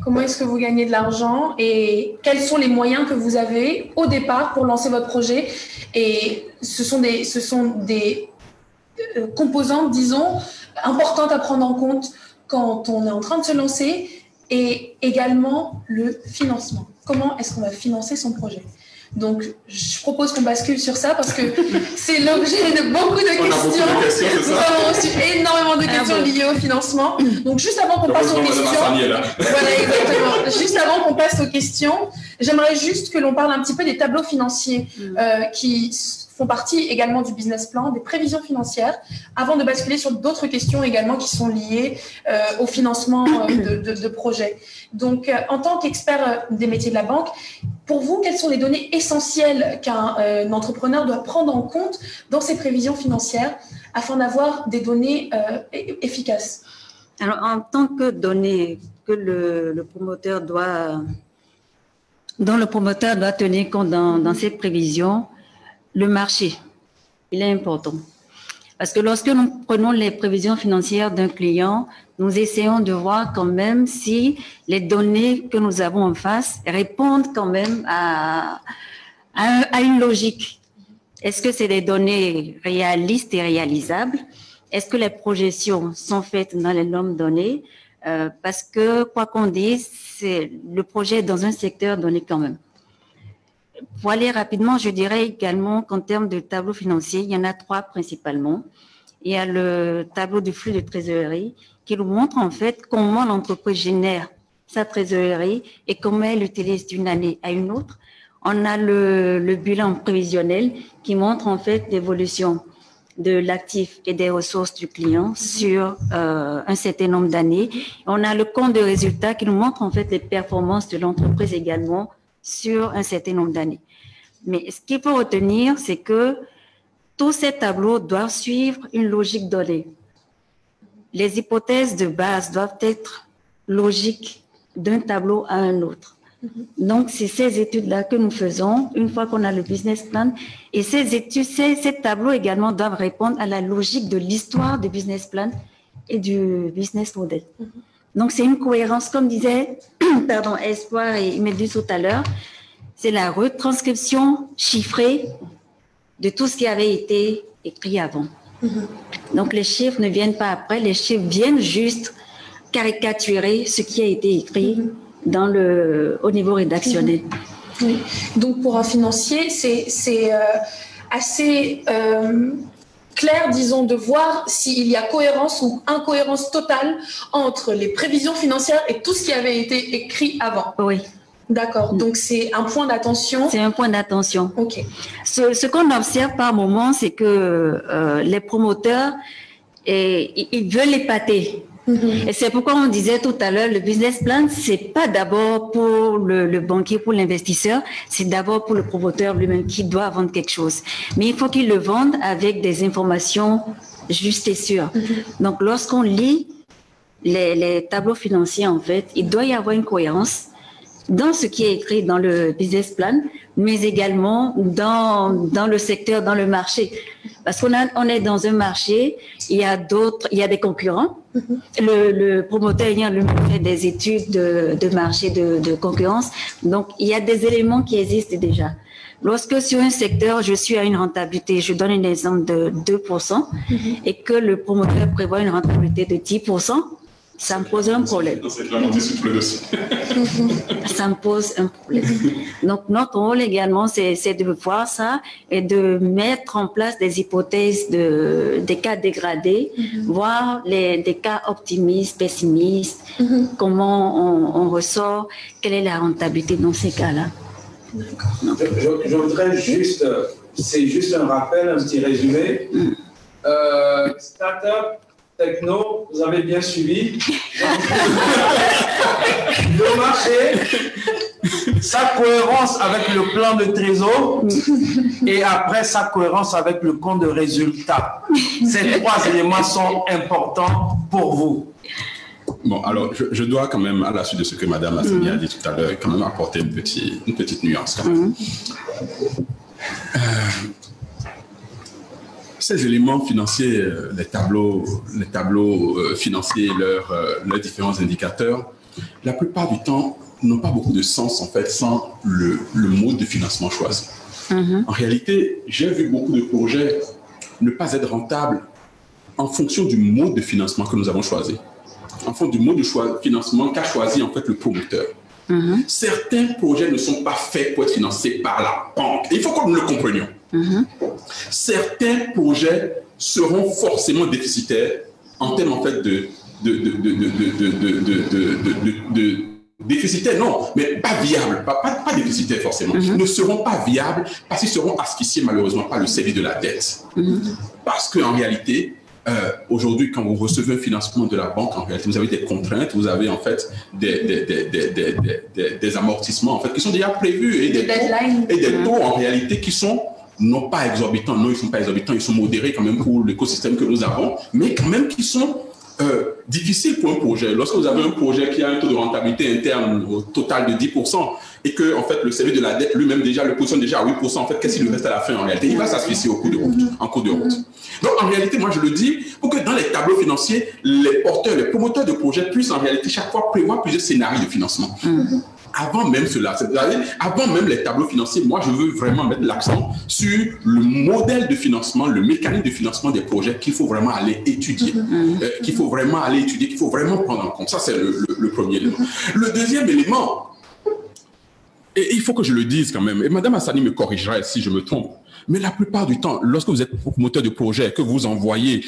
Speaker 2: Comment est-ce que vous gagnez de l'argent et quels sont les moyens que vous avez au départ pour lancer votre projet? Et ce sont des composantes, disons, importantes à prendre en compte quand on est en train de se lancer, et également le financement. Comment est-ce qu'on va financer son projet? Donc, je propose qu'on bascule sur ça parce que c'est l'objet de beaucoup de questions. Nous avons reçu énormément de questions liées au financement. Donc, juste avant qu'on passe aux questions, voilà, exactement. Juste avant qu'on passe aux questions, j'aimerais juste que l'on parle un petit peu des tableaux financiers qui font partie également du business plan, des prévisions financières, avant de basculer sur d'autres questions également qui sont liées au financement de projets. Donc, en tant qu'expert des métiers de la banque, pour vous, quelles sont les données essentielles qu'un entrepreneur doit prendre en compte dans ses prévisions financières afin d'avoir des données efficaces?
Speaker 1: Alors, en tant que données que le promoteur doit tenir compte dans ses prévisions, le marché, il est important. Parce que lorsque nous prenons les prévisions financières d'un client, nous essayons de voir quand même si les données que nous avons en face répondent quand même à une logique. Est-ce que c'est des données réalistes et réalisables? Est-ce que les projections sont faites dans les normes données? Parce que, quoi qu'on dise, le projet est dans un secteur donné quand même. Pour aller rapidement, je dirais également qu'en termes de tableau financier, il y en a 3 principalement. Il y a le tableau du flux de trésorerie qui nous montre en fait comment l'entreprise génère sa trésorerie et comment elle l'utilise d'une année à une autre. On a le bilan prévisionnel qui montre en fait l'évolution de l'actif et des ressources du client sur un certain nombre d'années. On a le compte de résultats qui nous montre en fait les performances de l'entreprise également sur un certain nombre d'années. Mais ce qu'il faut retenir, c'est que tous ces tableaux doivent suivre une logique donnée. Les hypothèses de base doivent être logiques d'un tableau à un autre. Donc, c'est ces études-là que nous faisons une fois qu'on a le business plan. Et ces études, ces tableaux également doivent répondre à la logique de l'histoire du business plan et du business model. Donc, c'est une cohérence, comme disait Espoir et Imeldu tout à l'heure, c'est la retranscription chiffrée de tout ce qui avait été écrit avant. Donc, les chiffres ne viennent pas après, les chiffres viennent juste caricaturer ce qui a été écrit au niveau rédactionnel.
Speaker 2: Oui. Donc, pour un financier, c'est assez clair, disons, de voir s'il y a cohérence ou incohérence totale entre les prévisions financières et tout ce qui avait été écrit avant.
Speaker 1: Oui.
Speaker 2: D'accord. Donc, c'est un point d'attention.
Speaker 1: C'est un point d'attention.
Speaker 2: OK.
Speaker 1: Ce qu'on observe par moment, c'est que les promoteurs, ils veulent épater. Et c'est pourquoi on disait tout à l'heure, le business plan, c'est pas d'abord pour le banquier, pour l'investisseur, c'est d'abord pour le promoteur lui-même qui doit vendre quelque chose. Mais il faut qu'il le vende avec des informations justes et sûres. Donc, lorsqu'on lit les tableaux financiers, en fait, il doit y avoir une cohérence dans ce qui est écrit dans le business plan, mais également dans le secteur, dans le marché. Parce qu'on est dans un marché, il y a des concurrents. Le promoteur lui-même fait des études de marché, de concurrence. Donc, il y a des éléments qui existent déjà. Lorsque sur un secteur, je suis à une rentabilité, je donne un exemple de 2%, et que le promoteur prévoit une rentabilité de 10%, ça me pose un problème. Ça me pose un problème. Donc, notre rôle également, c'est de voir ça et de mettre en place des hypothèses des cas dégradés, voir des cas optimistes, pessimistes, comment on ressort, quelle est la rentabilité dans ces cas-là.
Speaker 5: Je voudrais juste, c'est juste un rappel, un petit résumé. Startup Techno, vous avez bien suivi. Le marché, sa cohérence avec le plan de trésor et après sa cohérence avec le compte de résultat. Ces 3 éléments sont importants pour vous.
Speaker 3: Bon, alors, je dois quand même, à la suite de ce que Mme Assemi a dit tout à l'heure, quand même apporter une petite nuance quand même. Ces éléments financiers, les tableaux financiers, leurs différents indicateurs, la plupart du temps n'ont pas beaucoup de sens en fait sans le mode de financement choisi. En réalité, j'ai vu beaucoup de projets ne pas être rentables en fonction du mode de financement que nous avons choisi, en fonction du mode de financement qu'a choisi en fait le promoteur. Certains projets ne sont pas faits pour être financés par la banque. Il faut que nous le comprenions. Certains projets seront forcément déficitaires en termes en fait de déficitaires, non, mais pas viables, pas déficitaires forcément, ne seront pas viables parce qu'ils seront asphyxiés malheureusement par le service de la dette. Parce qu'en réalité, aujourd'hui, quand vous recevez un financement de la banque, en réalité, vous avez des contraintes, vous avez en fait des amortissements en fait, qui sont déjà prévus et des taux en réalité qui sont non pas exorbitants, non, ils ne sont pas exorbitants, ils sont modérés quand même pour l'écosystème que nous avons, mais quand même qui sont difficiles pour un projet. Lorsque vous avez un projet qui a un taux de rentabilité interne au total de 10% et que en fait, le service de la dette lui-même déjà le positionne déjà à 8%, en fait, qu'est-ce qu'il lui reste à la fin en réalité? Il va s'asphyxier au cours de route, en cours de route. Donc en réalité, moi je le dis, pour que dans les tableaux financiers, les porteurs, les promoteurs de projets puissent en réalité chaque fois prévoir plusieurs scénarios de financement. Avant même cela, c'est-à-dire avant même les tableaux financiers, moi je veux vraiment mettre l'accent sur le modèle de financement, le mécanisme de financement des projets qu'il faut vraiment aller étudier, qu'il faut vraiment aller étudier, qu'il faut vraiment prendre en compte. Ça c'est le premier élément. Le deuxième élément, et il faut que je le dise quand même, et Madame Hassani me corrigera si je me trompe, mais la plupart du temps, lorsque vous êtes promoteur de projet, que vous envoyez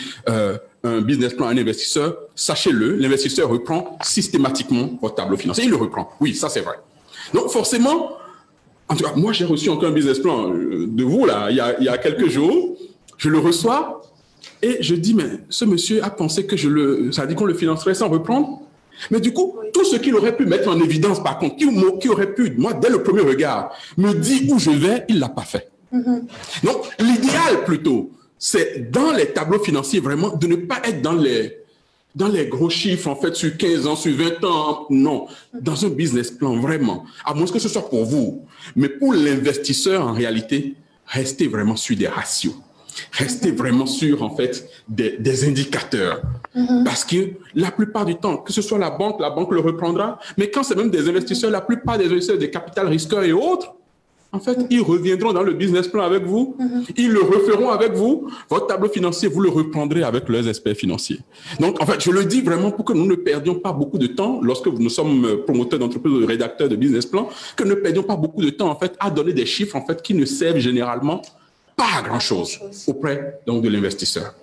Speaker 3: un business plan à un investisseur, sachez-le, l'investisseur reprend systématiquement votre tableau financier. Il le reprend. Oui, ça c'est vrai. Donc forcément, en tout cas, moi j'ai reçu encore un business plan de vous là, il y a quelques jours. Je le reçois et je dis, mais ce monsieur a pensé que ça a dit qu'on le financerait sans reprendre. Mais du coup, tout ce qu'il aurait pu mettre en évidence, par contre, qui aurait pu, moi, dès le premier regard, me dire où je vais, il ne l'a pas fait. Donc, l'idéal plutôt, c'est dans les tableaux financiers vraiment de ne pas être dans les gros chiffres en fait sur 15 ans, sur 20 ans, non. Dans un business plan vraiment, à moins que ce soit pour vous, mais pour l'investisseur en réalité, restez vraiment sur des ratios. Restez vraiment sur en fait des indicateurs. Parce que la plupart du temps, que ce soit la banque le reprendra, mais quand c'est même des investisseurs, la plupart des investisseurs des capital risqueurs et autres, en fait, ils reviendront dans le business plan avec vous, ils le referont avec vous, votre tableau financier, vous le reprendrez avec leurs experts financiers. Donc, en fait, je le dis vraiment pour que nous ne perdions pas beaucoup de temps, lorsque nous sommes promoteurs d'entreprise ou rédacteurs de business plan, que nous ne perdions pas beaucoup de temps, en fait, à donner des chiffres, en fait, qui ne servent généralement pas à grand-chose auprès, donc, de l'investisseur.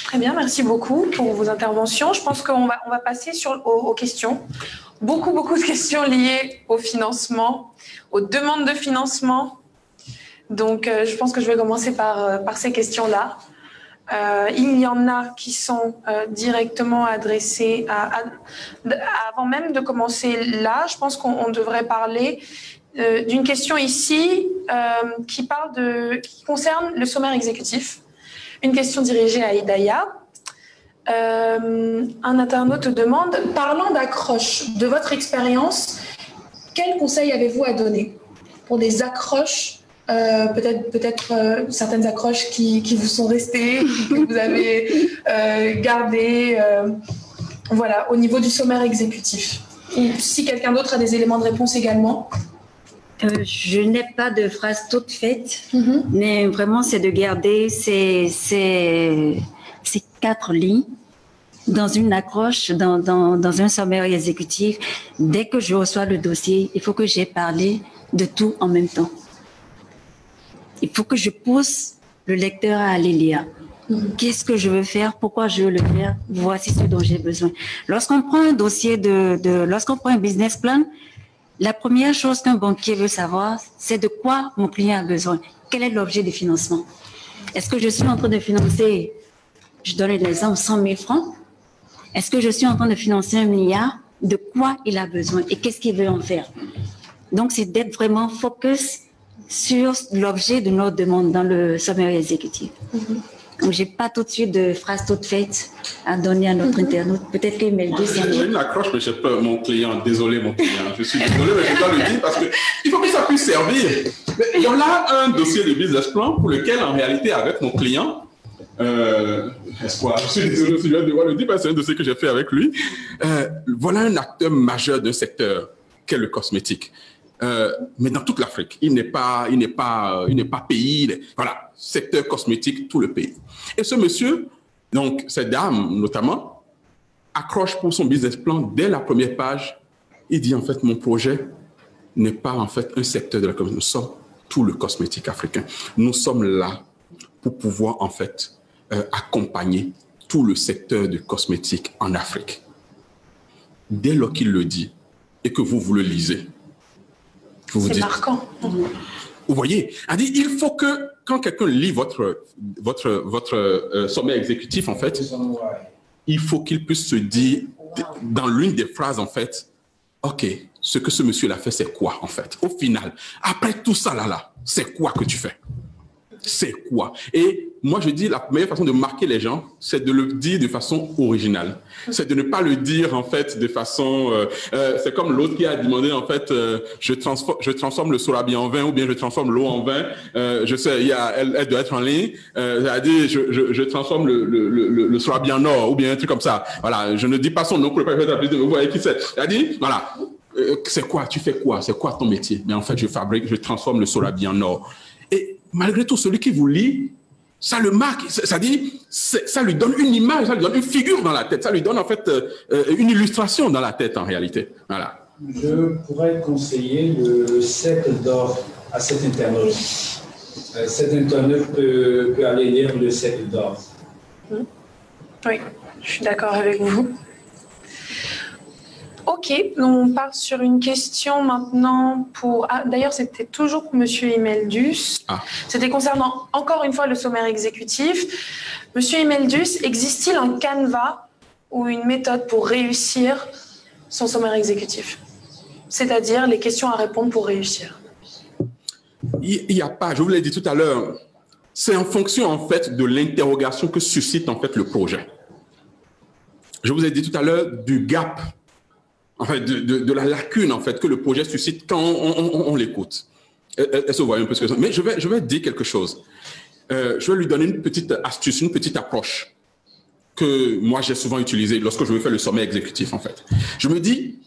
Speaker 2: Très bien, merci beaucoup pour vos interventions. Je pense qu'on va passer aux questions. Beaucoup de questions liées au financement, aux demandes de financement. Donc, je pense que je vais commencer par ces questions-là. Il y en a qui sont directement adressées avant même de commencer là. Je pense qu'on devrait parler d'une question ici qui concerne le sommaire exécutif. Une question dirigée à Hidaya. Un internaute demande, parlant d'accroche, de votre expérience, quels conseils avez-vous à donner pour des accroches, peut-être certaines accroches qui vous sont restées, que vous avez gardées, voilà, au niveau du sommaire exécutif. Ou si quelqu'un d'autre a des éléments de réponse également.
Speaker 1: Je n'ai pas de phrase toute faite, mais vraiment c'est de garder ces 4 lignes dans une accroche, dans un sommaire exécutif. Dès que je reçois le dossier, il faut que j'ai parlé de tout en même temps. Il faut que je pousse le lecteur à aller lire. Qu'est-ce que je veux faire? Pourquoi je veux le faire? Voici ce dont j'ai besoin. Lorsqu'on prend un dossier lorsqu'on prend un business plan, la première chose qu'un banquier veut savoir, c'est de quoi mon client a besoin. Quel est l'objet du financement? Est-ce que je suis en train de financer, je donne l'exemple, 100 000 francs? Est-ce que je suis en train de financer 1 milliard? De quoi il a besoin et qu'est-ce qu'il veut en faire? Donc, c'est d'être vraiment focus sur l'objet de notre demande dans le sommaire exécutif. Donc, je n'ai pas tout de suite de phrase toute faite à donner à notre internaute. Peut-être que Melody...
Speaker 3: J'ai une accroche, mais j'ai peur, mon client. Désolé, mon client. Je suis désolé, mais je dois le dire parce qu'il faut que ça puisse servir. Mais il y en a un dossier de business plan pour lequel, en réalité, avec mon client, Espoir, je suis désolé si je vais devoir le dire parce que c'est un dossier que j'ai fait avec lui. Voilà un acteur majeur d'un secteur qu'est le cosmétique. Mais dans toute l'Afrique, il n'est pas pays, voilà, secteur cosmétique, tout le pays. Et ce monsieur, donc cette dame notamment, accroche pour son business plan dès la première page. Il dit en fait, mon projet n'est pas en fait un secteur de la cosmétique, nous sommes tout le cosmétique africain. Nous sommes là pour pouvoir en fait accompagner tout le secteur du cosmétique en Afrique. dès lors qu'il le dit et que vous le lisez,
Speaker 2: c'est marquant.
Speaker 3: Vous voyez, il faut que quand quelqu'un lit votre sommet exécutif, en fait, il faut qu'il puisse se dire dans l'une des phrases, en fait, OK, ce que ce monsieur-là fait, c'est quoi, en fait? Au final, après tout ça, c'est quoi que tu fais? C'est quoi? Et moi, je dis, la meilleure façon de marquer les gens, c'est de le dire de façon originale. C'est de ne pas le dire, en fait, de façon... c'est comme l'autre qui a demandé, en fait, je transforme le sorabi en vin ou bien je transforme l'eau en vin. Je sais, elle doit être en ligne. Elle a dit, je transforme le sorabi en or ou bien un truc comme ça. Voilà, je ne dis pas son nom pour ne pas faire la vous voyez qui c'est. Elle a dit, voilà, c'est quoi? Tu fais quoi? C'est quoi ton métier? Mais en fait, je transforme le sorabi en or. Et malgré tout, celui qui vous lit, ça le marque, ça lui donne une image, ça lui donne une figure dans la tête, ça lui donne en fait une illustration dans la tête en réalité. Voilà.
Speaker 5: Je pourrais conseiller le cercle d'or à cet internaute. Cet internaute peut aller lire le cercle d'or.
Speaker 2: Oui, je suis d'accord avec vous. Ok, on part sur une question maintenant pour... Ah, d'ailleurs, c'était toujours pour M. Imeldus. C'était concernant, encore une fois, le sommaire exécutif. M. Imeldus, existe-t-il un canevas ou une méthode pour réussir son sommaire exécutif? C'est-à-dire les questions à répondre pour réussir.
Speaker 3: Il n'y a pas, je vous l'ai dit tout à l'heure, c'est en fonction, en fait, de l'interrogation que suscite, en fait, le projet. Je vous ai dit tout à l'heure du gap, en fait, de la lacune, en fait, que le projet suscite quand on l'écoute. Elle se voit un peu ce que c'est. Mais je vais dire quelque chose. Je vais lui donner une petite astuce, une petite approche que moi, j'ai souvent utilisée lorsque je veux faire le sommet exécutif, en fait. Je me dis,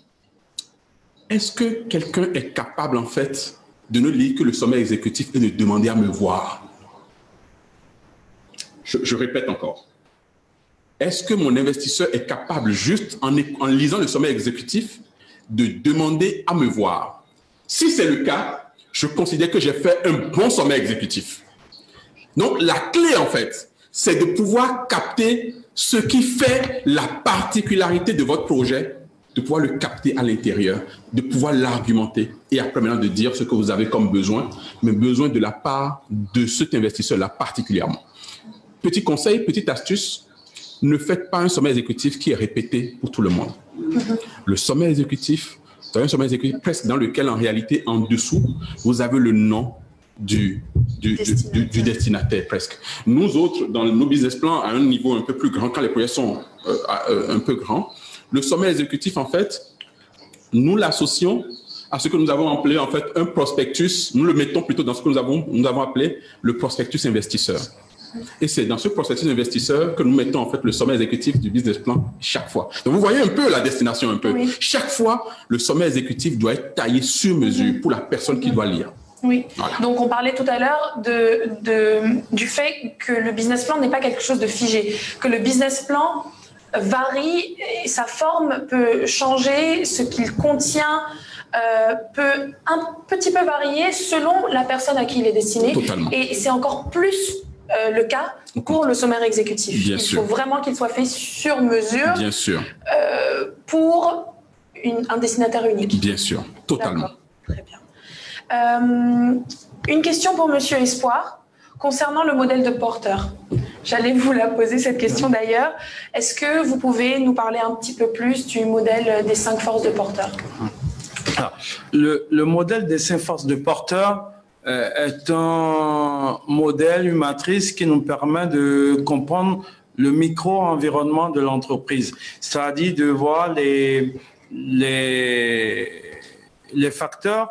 Speaker 3: est-ce que quelqu'un est capable, en fait, de ne lire que le sommet exécutif et de demander à me voir? Je répète encore. Est-ce que mon investisseur est capable, juste en lisant le sommet exécutif, de demander à me voir? Si c'est le cas, je considère que j'ai fait un bon sommet exécutif. Donc, la clé, en fait, c'est de pouvoir capter ce qui fait la particularité de votre projet, de pouvoir le capter à l'intérieur, de pouvoir l'argumenter et après maintenant de dire ce que vous avez comme besoin, mais besoin de la part de cet investisseur-là particulièrement. Petit conseil, petite astuce, ne faites pas un sommet exécutif qui est répété pour tout le monde. Le sommet exécutif, c'est un sommet exécutif presque dans lequel, en réalité, en dessous, vous avez le nom du destinataire presque. Nous autres, dans nos business plans, à un niveau un peu plus grand, quand les projets sont un peu grands, le sommet exécutif, en fait, nous l'associons à ce que nous avons appelé, en fait, un prospectus. Nous le mettons plutôt dans ce que nous avons appelé le prospectus investisseur. Et c'est dans ce processus investisseur que nous mettons en fait le sommet exécutif du business plan chaque fois. Donc vous voyez un peu la destination un peu. Oui. Chaque fois, le sommet exécutif doit être taillé sur mesure pour la personne qui doit lire.
Speaker 2: Oui. Voilà. Donc on parlait tout à l'heure du fait que le business plan n'est pas quelque chose de figé, que le business plan varie et sa forme peut changer, ce qu'il contient peut un petit peu varier selon la personne à qui il est destiné.
Speaker 3: Totalement.
Speaker 2: Et c'est encore plus le cas pour le sommaire exécutif.
Speaker 3: Bien sûr.
Speaker 2: Il faut vraiment qu'il soit fait sur mesure.
Speaker 3: Bien sûr.
Speaker 2: Pour un destinataire unique.
Speaker 3: Bien sûr, totalement.
Speaker 2: Très bien. Une question pour Monsieur Espoir concernant le modèle de porteur. J'allais vous la poser cette question d'ailleurs. Est-ce que vous pouvez nous parler un petit peu plus du modèle des 5 forces de porteur?
Speaker 4: Le modèle des 5 forces de porteur est un modèle, une matrice qui nous permet de comprendre le micro-environnement de l'entreprise. C'est-à-dire de voir les facteurs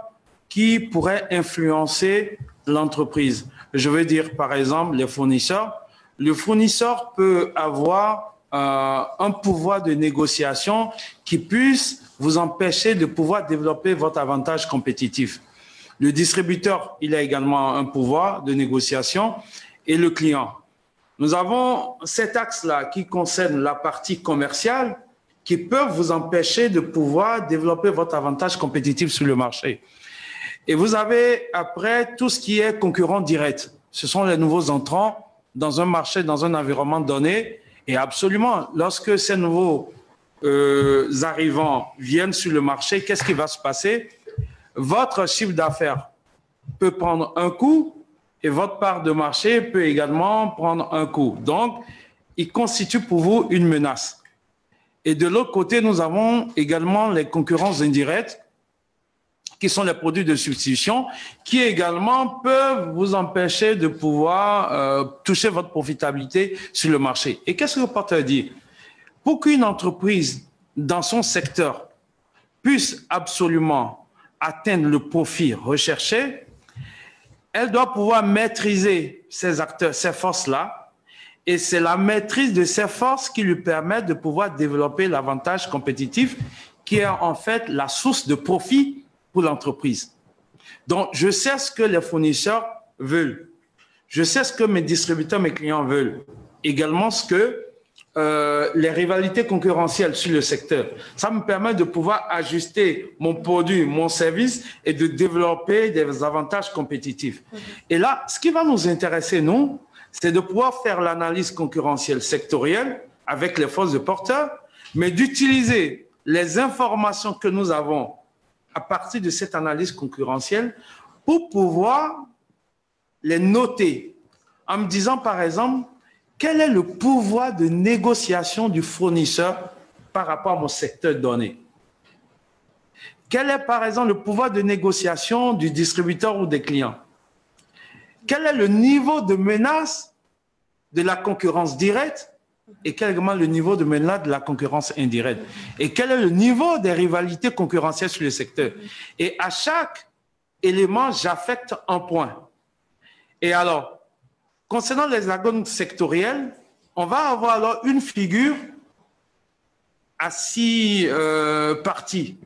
Speaker 4: qui pourraient influencer l'entreprise. Je veux dire, par exemple, les fournisseurs. Le fournisseur peut avoir un pouvoir de négociation qui puisse vous empêcher de pouvoir développer votre avantage compétitif. Le distributeur, il a également un pouvoir de négociation et le client. Nous avons cet axe-là qui concerne la partie commerciale qui peut vous empêcher de pouvoir développer votre avantage compétitif sur le marché. Et vous avez après tout ce qui est concurrent direct. Ce sont les nouveaux entrants dans un marché, dans un environnement donné. Et absolument, lorsque ces nouveaux arrivants viennent sur le marché, qu'est-ce qui va se passer? Votre chiffre d'affaires peut prendre un coup et votre part de marché peut également prendre un coup. Donc, il constitue pour vous une menace. Et de l'autre côté, nous avons également les concurrences indirectes, qui sont les produits de substitution, qui également peuvent vous empêcher de pouvoir toucher votre profitabilité sur le marché. Et qu'est-ce que le porteur dit? Pour qu'une entreprise dans son secteur puisse absolument atteindre le profit recherché, elle doit pouvoir maîtriser ces acteurs, ces forces-là, et c'est la maîtrise de ces forces qui lui permet de pouvoir développer l'avantage compétitif qui est en fait la source de profit pour l'entreprise. Donc, je sais ce que les fournisseurs veulent. Je sais ce que mes distributeurs, mes clients veulent. Également ce que les rivalités concurrentielles sur le secteur. Ça me permet de pouvoir ajuster mon produit, mon service et de développer des avantages compétitifs. Et là, ce qui va nous intéresser, nous, c'est de pouvoir faire l'analyse concurrentielle sectorielle avec les forces de porteurs, mais d'utiliser les informations que nous avons à partir de cette analyse concurrentielle pour pouvoir les noter en me disant, par exemple, quel est le pouvoir de négociation du fournisseur par rapport à mon secteur donné? Quel est, par exemple, le pouvoir de négociation du distributeur ou des clients? Quel est le niveau de menace de la concurrence directe et quel est également le niveau de menace de la concurrence indirecte? Et quel est le niveau des rivalités concurrentielles sur le secteur? Et à chaque élément, j'affecte un point. Et alors, concernant les hexagones sectoriels, on va avoir alors une figure à 6 parties.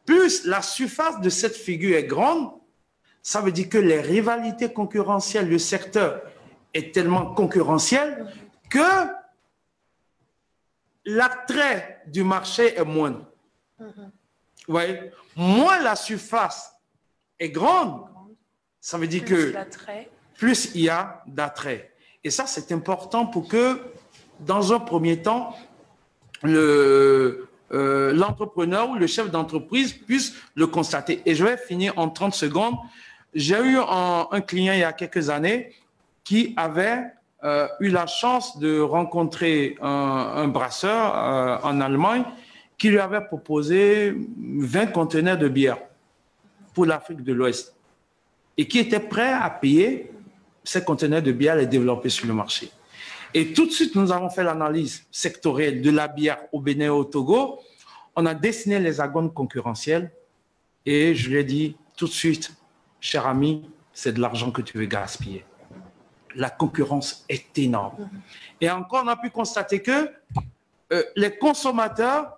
Speaker 4: Plus la surface de cette figure est grande, ça veut dire que les rivalités concurrentielles, le secteur est tellement concurrentiel que l'attrait du marché est moindre. Vous voyez, moins la surface est grande, ça veut dire que plus il y a d'attrait. Et ça, c'est important pour que, dans un premier temps, l'entrepreneur ou le chef d'entreprise puisse le constater. Et je vais finir en 30 secondes. J'ai eu un client il y a quelques années qui avait eu la chance de rencontrer un brasseur en Allemagne qui lui avait proposé 20 conteneurs de bière pour l'Afrique de l'Ouest et qui était prêt à payer ces conteneurs de bière et les développer sur le marché. Et tout de suite, nous avons fait l'analyse sectorielle de la bière au Bénin et au Togo. On a dessiné les hexagones concurrentiels et je lui ai dit tout de suite, cher ami, c'est de l'argent que tu veux gaspiller. La concurrence est énorme. Et encore, on a pu constater que les consommateurs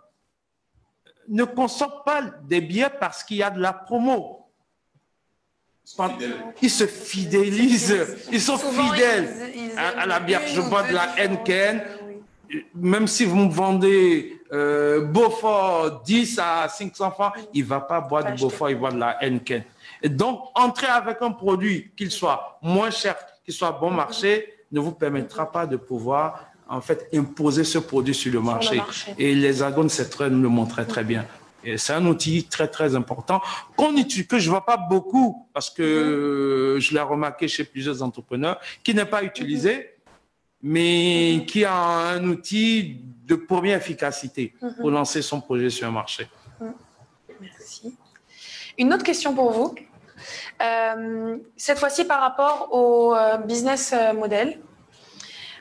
Speaker 4: ne consomment pas des bières parce qu'il y a de la promo. Ils se fidélisent, ils sont fidèles à la bière. Je bois de la Henken, même si vous me vendez Beaufort 10 à 500 francs, il ne va pas boire du Beaufort, il boit de la Henken. Et donc, entrer avec un produit, qu'il soit moins cher, qu'il soit bon marché, ne vous permettra pas de pouvoir en fait imposer ce produit sur le marché. Et les hexagones, nous le montraient très bien. C'est un outil très, très important que je ne vois pas beaucoup parce que je l'ai remarqué chez plusieurs entrepreneurs qui n'est pas utilisé, mais qui a un outil de première efficacité pour lancer son projet sur un marché.
Speaker 2: Merci. Une autre question pour vous. Cette fois-ci par rapport au business model.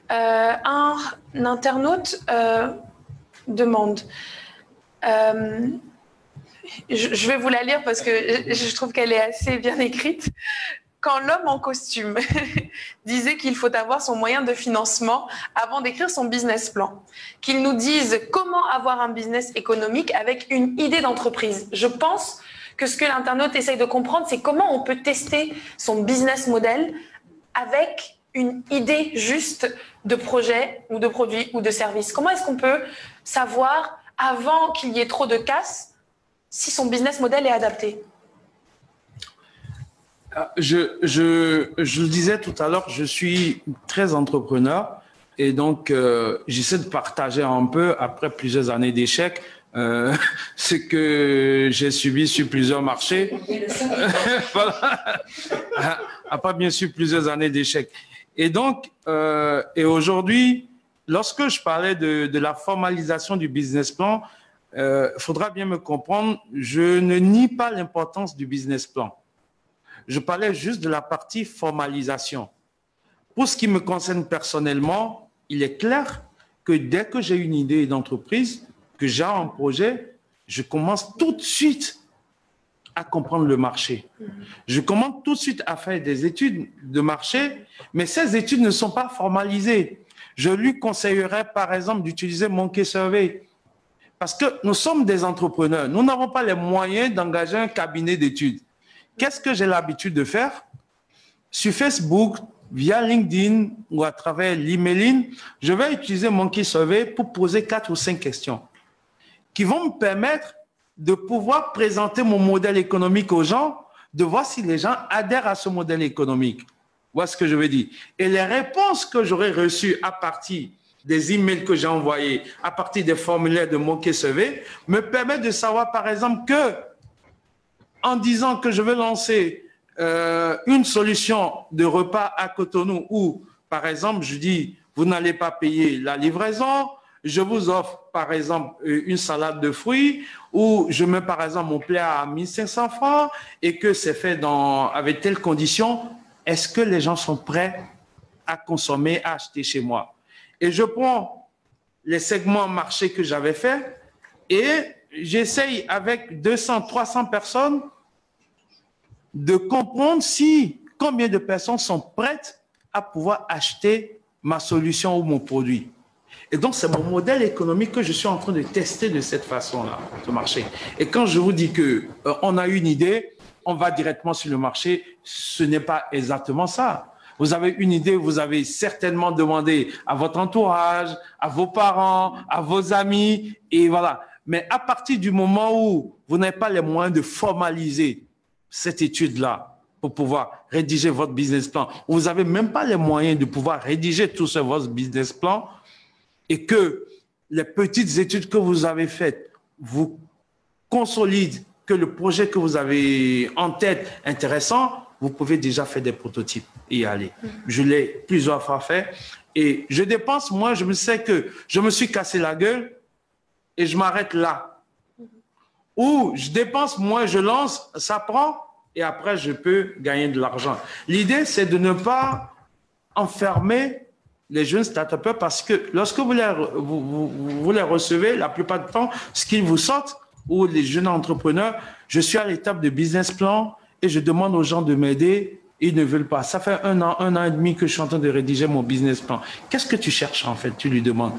Speaker 2: Un internaute demande... je vais vous la lire parce que je trouve qu'elle est assez bien écrite. Quand l'homme en costume disait qu'il faut avoir son moyen de financement avant d'écrire son business plan, qu'il nous dise comment avoir un business économique avec une idée d'entreprise. Je pense que ce que l'internaute essaye de comprendre, c'est comment on peut tester son business model avec une idée juste de projet ou de produit ou de service. Comment est-ce qu'on peut savoir, avant qu'il y ait trop de casse, si son business model est adapté?
Speaker 4: Je le disais tout à l'heure, je suis très entrepreneur Et donc, j'essaie de partager un peu, après plusieurs années d'échecs, ce que j'ai subi sur plusieurs marchés. Voilà. Après, bien sûr, plusieurs années d'échecs. Et donc, et aujourd'hui, lorsque je parlais de la formalisation du business plan, faudra bien me comprendre, je ne nie pas l'importance du business plan. Je parlais juste de la partie formalisation. Pour ce qui me concerne personnellement, il est clair que dès que j'ai une idée d'entreprise, que j'ai un projet, je commence tout de suite à comprendre le marché. Je commence tout de suite à faire des études de marché, mais ces études ne sont pas formalisées. Je lui conseillerais, par exemple, d'utiliser Monkey Survey. Parce que nous sommes des entrepreneurs. Nous n'avons pas les moyens d'engager un cabinet d'études. Qu'est-ce que j'ai l'habitude de faire? Sur Facebook, via LinkedIn ou à travers l'emailing, je vais utiliser Monkey Survey pour poser 4 ou 5 questions qui vont me permettre de pouvoir présenter mon modèle économique aux gens, de voir si les gens adhèrent à ce modèle économique. Voilà ce que je veux dire. Et les réponses que j'aurai reçues à partir des emails que j'ai envoyés, à partir des formulaires de Monkey Survey, me permettent de savoir, par exemple, que en disant que je veux lancer une solution de repas à Cotonou où, par exemple, je dis, vous n'allez pas payer la livraison, je vous offre, par exemple, une salade de fruits ou je mets, par exemple, mon plat à 1500 francs et que c'est fait avec telles conditions, est-ce que les gens sont prêts à consommer, à acheter chez moi? Et je prends les segments marché que j'avais fait et j'essaye avec 200, 300 personnes de comprendre combien de personnes sont prêtes à pouvoir acheter ma solution ou mon produit. Et donc, c'est mon modèle économique que je suis en train de tester de cette façon-là, ce marché. Et quand je vous dis qu'on a une idée, on va directement sur le marché, ce n'est pas exactement ça. Vous avez une idée, vous avez certainement demandé à votre entourage, à vos parents, à vos amis, et voilà. Mais à partir du moment où vous n'avez pas les moyens de formaliser cette étude-là pour pouvoir rédiger votre business plan, vous n'avez même pas les moyens de pouvoir rédiger tout ce votre business plan, et que les petites études que vous avez faites vous consolident que le projet que vous avez en tête intéressant, vous pouvez déjà faire des prototypes et y aller. Je l'ai plusieurs fois fait et je dépense, moi, je me sais que je me suis cassé la gueule et je m'arrête là. Ou je dépense, moi, je lance, ça prend et après, je peux gagner de l'argent. L'idée, c'est de ne pas enfermer les jeunes start-upers parce que lorsque vous les recevez, la plupart du temps, ce qu'ils vous sortent, ou les jeunes entrepreneurs, je suis à l'étape de business plan et je demande aux gens de m'aider, ils ne veulent pas. Ça fait un an et demi que je suis en train de rédiger mon business plan. Qu'est-ce que tu cherches en fait? Tu lui demandes.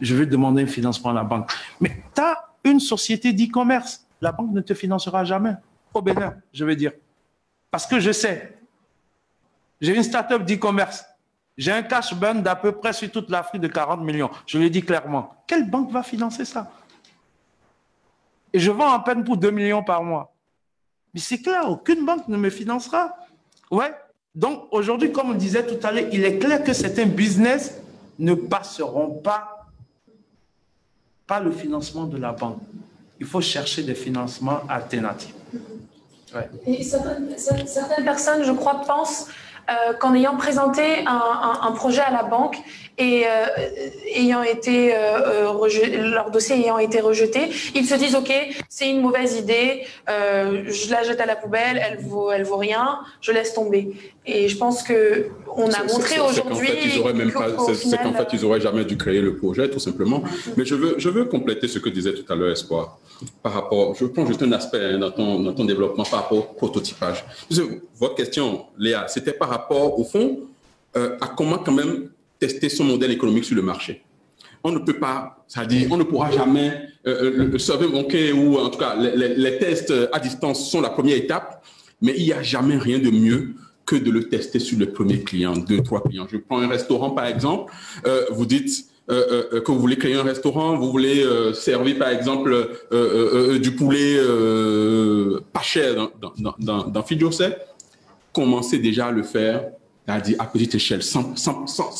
Speaker 4: Je veux demander un financement à la banque. Mais tu as une société d'e-commerce. La banque ne te financera jamais. Au Bénin, je veux dire. Parce que je sais, j'ai une start-up d'e-commerce. J'ai un cash burn d'à peu près sur toute l'Afrique de 40 millions. Je le dis clairement. Quelle banque va financer ça? Et je vends à peine pour 2 millions par mois. Mais c'est clair, aucune banque ne me financera. Ouais. Donc aujourd'hui, comme on disait tout à l'heure, il est clair que certains business ne passeront pas par le financement de la banque. Il faut chercher des financements alternatifs. Ouais.
Speaker 2: Et certaines personnes, je crois, pensent qu'en ayant présenté un projet à la banque et ayant été leur dossier ayant été rejeté, ils se disent ok, c'est une mauvaise idée, je la jette à la poubelle, elle vaut rien, je laisse tomber. Et je pense que on a montré aujourd'hui
Speaker 3: c'est qu'en fait ils auraient jamais dû créer le projet tout simplement. Mais je veux compléter ce que disait tout à l'heure Espoir par rapport. Je prends juste un aspect dans ton développement par rapport au prototypage. Votre question, Léa, c'était par rapport au fond à comment quand même tester son modèle économique sur le marché. On ne peut pas, c'est-à-dire, on ne pourra jamais le survey monkey ou en tout cas les tests à distance sont la première étape, mais il n'y a jamais rien de mieux que de le tester sur le premier client, 2, 3 clients. Je prends un restaurant par exemple, vous dites que vous voulez créer un restaurant, vous voulez servir par exemple du poulet pas cher dans Feed Yourself, commencez déjà à le faire c'est-à-dire à petite échelle, sans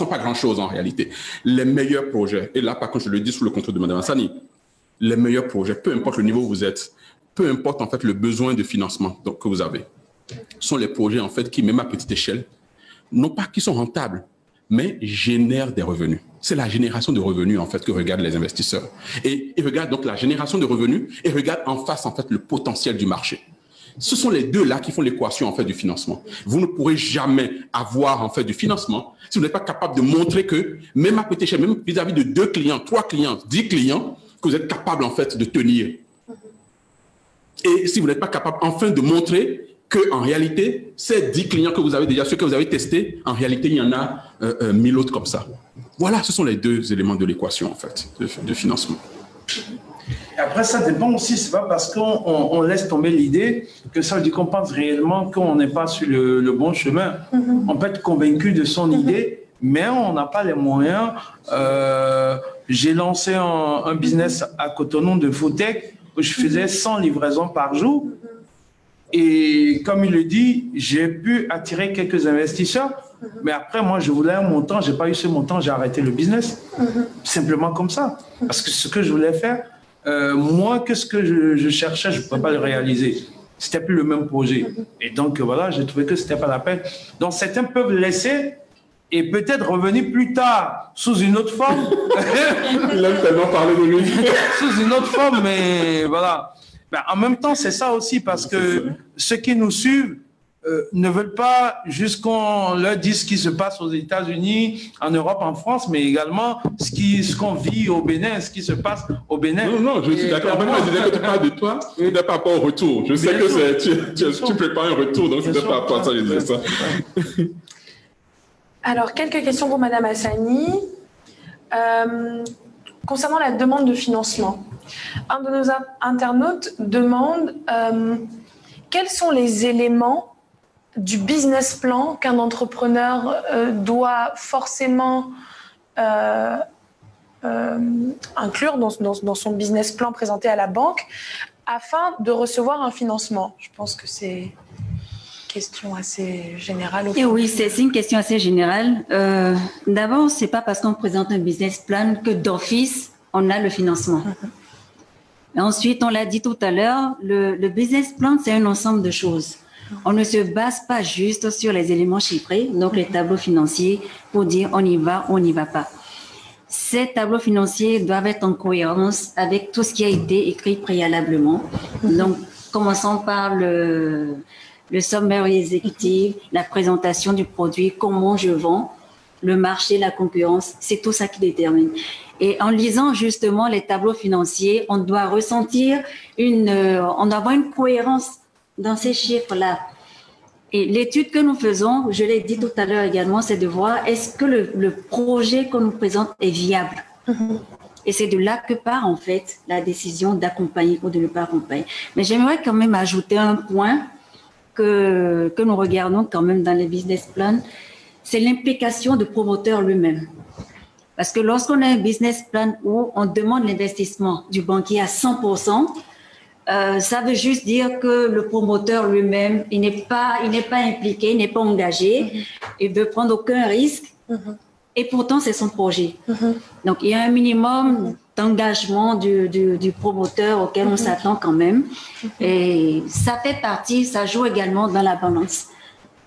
Speaker 3: pas grand-chose en réalité. Les meilleurs projets, et là par contre je le dis sous le contrôle de Mme Hassani, les meilleurs projets, peu importe le niveau où vous êtes, peu importe en fait le besoin de financement que vous avez, sont les projets en fait qui, même à petite échelle, non pas qui sont rentables, mais génèrent des revenus. C'est la génération de revenus en fait que regardent les investisseurs. Et ils regardent donc la génération de revenus et regardent en face en fait le potentiel du marché. Ce sont les deux là qui font l'équation en fait du financement. Vous ne pourrez jamais avoir en fait du financement si vous n'êtes pas capable de montrer que même à petite échelle, même vis-à-vis de 2 clients, 3 clients, 10 clients, que vous êtes capable en fait de tenir. Et si vous n'êtes pas capable enfin de montrer que en réalité, ces 10 clients que vous avez déjà, ceux que vous avez testés, en réalité, il y en a 1000 autres comme ça. Voilà, ce sont les deux éléments de l'équation en fait de financement.
Speaker 4: Et après, ça dépend aussi, c'est pas parce qu'on laisse tomber l'idée que ça veut dire qu'on pense réellement qu'on n'est pas sur le bon chemin. On peut être convaincu de son idée, mais on n'a pas les moyens. J'ai lancé un business à Cotonou de foodtech où je faisais 100 livraisons par jour. Et comme il le dit, j'ai pu attirer quelques investisseurs, mais après, moi, je voulais un montant, je n'ai pas eu ce montant, j'ai arrêté le business. Simplement comme ça. Parce que ce que je voulais faire, moins que ce que je cherchais, je ne pouvais pas le réaliser. Ce n'était plus le même projet. Et donc, voilà, j'ai trouvé que ce n'était pas la peine. Donc, certains peuvent laisser et peut-être revenir plus tard sous une autre forme.
Speaker 3: Il aime tellement parler de lui.
Speaker 4: Sous une autre forme, mais voilà. Ben, en même temps, c'est ça aussi, parce que ceux qui nous suivent ne veulent pas juste qu'on leur dise ce qui se passe aux États-Unis, en Europe, en France, mais également ce qu'on vit au Bénin, ce qui se passe au Bénin.
Speaker 3: Non, je suis d'accord. En fait, moi, je disais que tu parles de toi, mais pas par rapport au retour. Je sais que tu prépares un retour, donc c'était pas à toi, ça, je disais ça.
Speaker 2: Alors, quelques questions pour Mme Hassani. Concernant la demande de financement, un de nos internautes demande quels sont les éléments du business plan qu'un entrepreneur doit forcément inclure dans son business plan présenté à la banque afin de recevoir un financement. Je pense que c'est une question assez générale.
Speaker 1: Et oui, c'est une question assez générale. D'abord, c'est pas parce qu'on présente un business plan que d'office, on a le financement. Et ensuite, on l'a dit tout à l'heure, le business plan, c'est un ensemble de choses. On ne se base pas juste sur les éléments chiffrés, donc les tableaux financiers, pour dire on y va, on n'y va pas. Ces tableaux financiers doivent être en cohérence avec tout ce qui a été écrit préalablement. Donc, commençons par le summary exécutif, la présentation du produit, comment je vends, le marché, la concurrence, c'est tout ça qui détermine. Et en lisant justement les tableaux financiers, on doit ressentir on doit avoir une cohérence dans ces chiffres-là. Et l'étude que nous faisons, je l'ai dit tout à l'heure également, c'est de voir est-ce que le projet qu'on nous présente est viable. Et c'est de là que part en fait la décision d'accompagner ou de ne pas accompagner. Mais j'aimerais quand même ajouter un point que nous regardons quand même dans les business plans, c'est l'implication du promoteur lui-même. Parce que lorsqu'on a un business plan où on demande l'investissement du banquier à 100%, ça veut juste dire que le promoteur lui-même, il n'est pas impliqué, il n'est pas engagé, il ne veut prendre aucun risque, et pourtant c'est son projet. Donc il y a un minimum d'engagement du promoteur auquel on s'attend quand même, et ça fait partie, ça joue également dans la balance.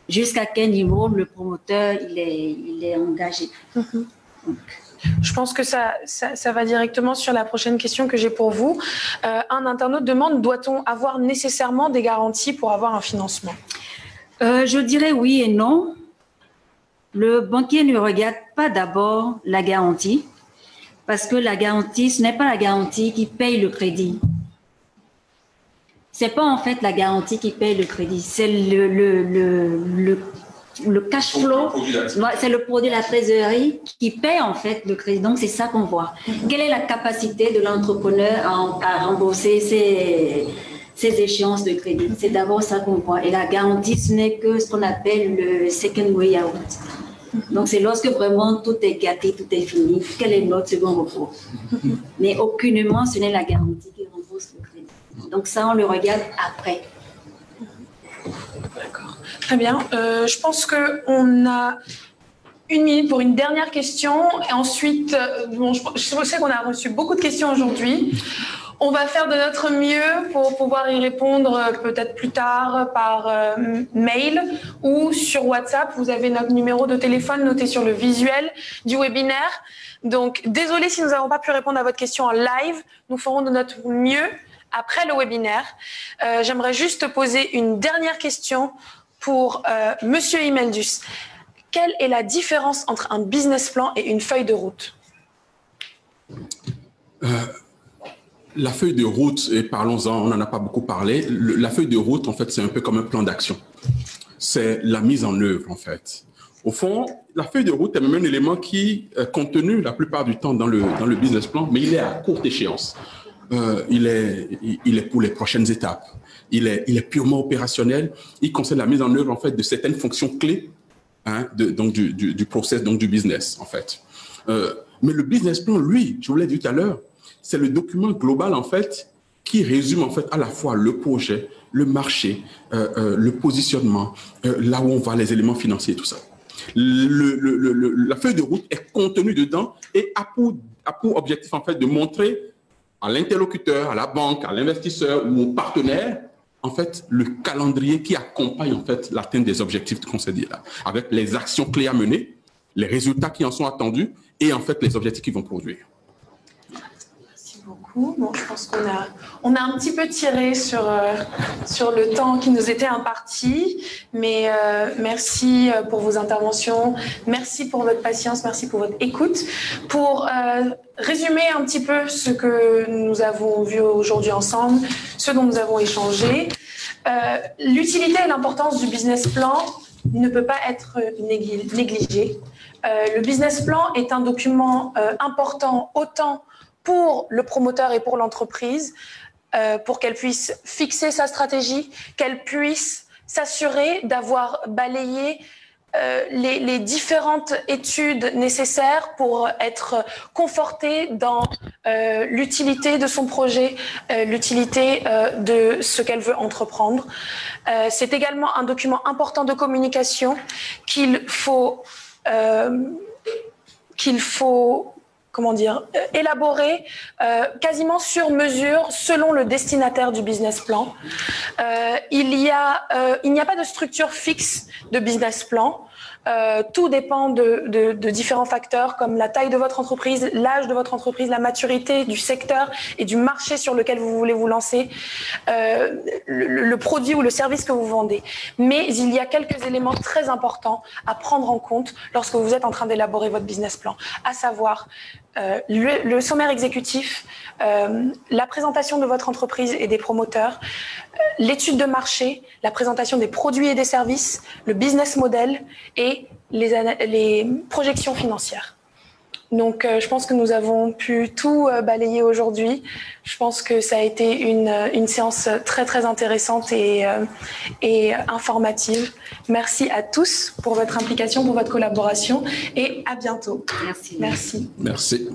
Speaker 1: Jusqu'à quel niveau le promoteur il est engagé.
Speaker 2: Je pense que ça va directement sur la prochaine question que j'ai pour vous. Un internaute demande, doit-on avoir nécessairement des garanties pour avoir un financement ?
Speaker 1: Je dirais oui et non. Le banquier ne regarde pas d'abord la garantie, parce que la garantie, ce n'est pas la garantie qui paye le crédit. C'est pas en fait la garantie qui paye le crédit, c'est le cash flow, c'est le produit de la trésorerie qui paie en fait le crédit. Donc c'est ça qu'on voit. Quelle est la capacité de l'entrepreneur à rembourser ses échéances de crédit? C'est d'abord ça qu'on voit. Et la garantie, ce n'est que ce qu'on appelle le second way out. Donc c'est lorsque vraiment tout est gâté, tout est fini. Quel est notre second recours? Mais aucunement ce n'est la garantie qui rembourse le crédit. Donc ça, on le regarde après.
Speaker 2: D'accord. Très bien. Je pense qu'on a 1 minute pour une dernière question. Et ensuite, je sais qu'on a reçu beaucoup de questions aujourd'hui. On va faire de notre mieux pour pouvoir y répondre peut-être plus tard par mail ou sur WhatsApp. Vous avez notre numéro de téléphone noté sur le visuel du webinaire. Donc, désolé si nous n'avons pas pu répondre à votre question en live. Nous ferons de notre mieux après le webinaire. J'aimerais juste poser une dernière question pour Monsieur Imeldus. Quelle est la différence entre un business plan et une feuille de route?
Speaker 3: La feuille de route, et parlons-en, on n'en a pas beaucoup parlé, la feuille de route, en fait, c'est un peu comme un plan d'action. C'est la mise en œuvre, en fait. Au fond, la feuille de route est même un élément qui est contenu la plupart du temps dans le business plan, mais il est à courte échéance. Il est pour les prochaines étapes. Il est purement opérationnel. Il concerne la mise en œuvre, en fait, de certaines fonctions clés, donc du process, donc du business, en fait. Mais le business plan, lui, je vous l'ai dit tout à l'heure, c'est le document global, en fait, qui résume, en fait, à la fois le projet, le marché, le positionnement, là où on va, les éléments financiers, tout ça. La feuille de route est contenue dedans et a pour objectif, en fait, de montrer à l'interlocuteur, à la banque, à l'investisseur ou au partenaire, en fait, le calendrier qui accompagne, en fait, l'atteinte des objectifs qu'on s'est dit là, avec les actions clés à mener, les résultats qui en sont attendus et, en fait, les objectifs qu'ils vont produire.
Speaker 2: Beaucoup. Bon, je pense qu'on a un petit peu tiré sur le temps qui nous était imparti, mais merci pour vos interventions, merci pour votre patience, merci pour votre écoute. Pour résumer un petit peu ce que nous avons vu aujourd'hui ensemble, ce dont nous avons échangé, l'utilité et l'importance du business plan ne peut pas être négligée. Le business plan est un document important autant pour le promoteur et pour l'entreprise, pour qu'elle puisse fixer sa stratégie, qu'elle puisse s'assurer d'avoir balayé les différentes études nécessaires pour être confortée dans l'utilité de son projet, l'utilité de ce qu'elle veut entreprendre. C'est également un document important de communication qu'il faut élaborer quasiment sur mesure selon le destinataire du business plan. Il n'y a pas de structure fixe de business plan. Tout dépend de différents facteurs comme la taille de votre entreprise, l'âge de votre entreprise, la maturité du secteur et du marché sur lequel vous voulez vous lancer, le produit ou le service que vous vendez. Mais il y a quelques éléments très importants à prendre en compte lorsque vous êtes en train d'élaborer votre business plan, à savoir le sommaire exécutif, la présentation de votre entreprise et des promoteurs, l'étude de marché, la présentation des produits et des services, le business model et les projections financières. Donc, je pense que nous avons pu tout balayer aujourd'hui. Je pense que ça a été une séance très, très intéressante et informative. Merci à tous pour votre implication, pour votre collaboration et à bientôt.
Speaker 1: Merci.
Speaker 2: Merci.
Speaker 3: Merci.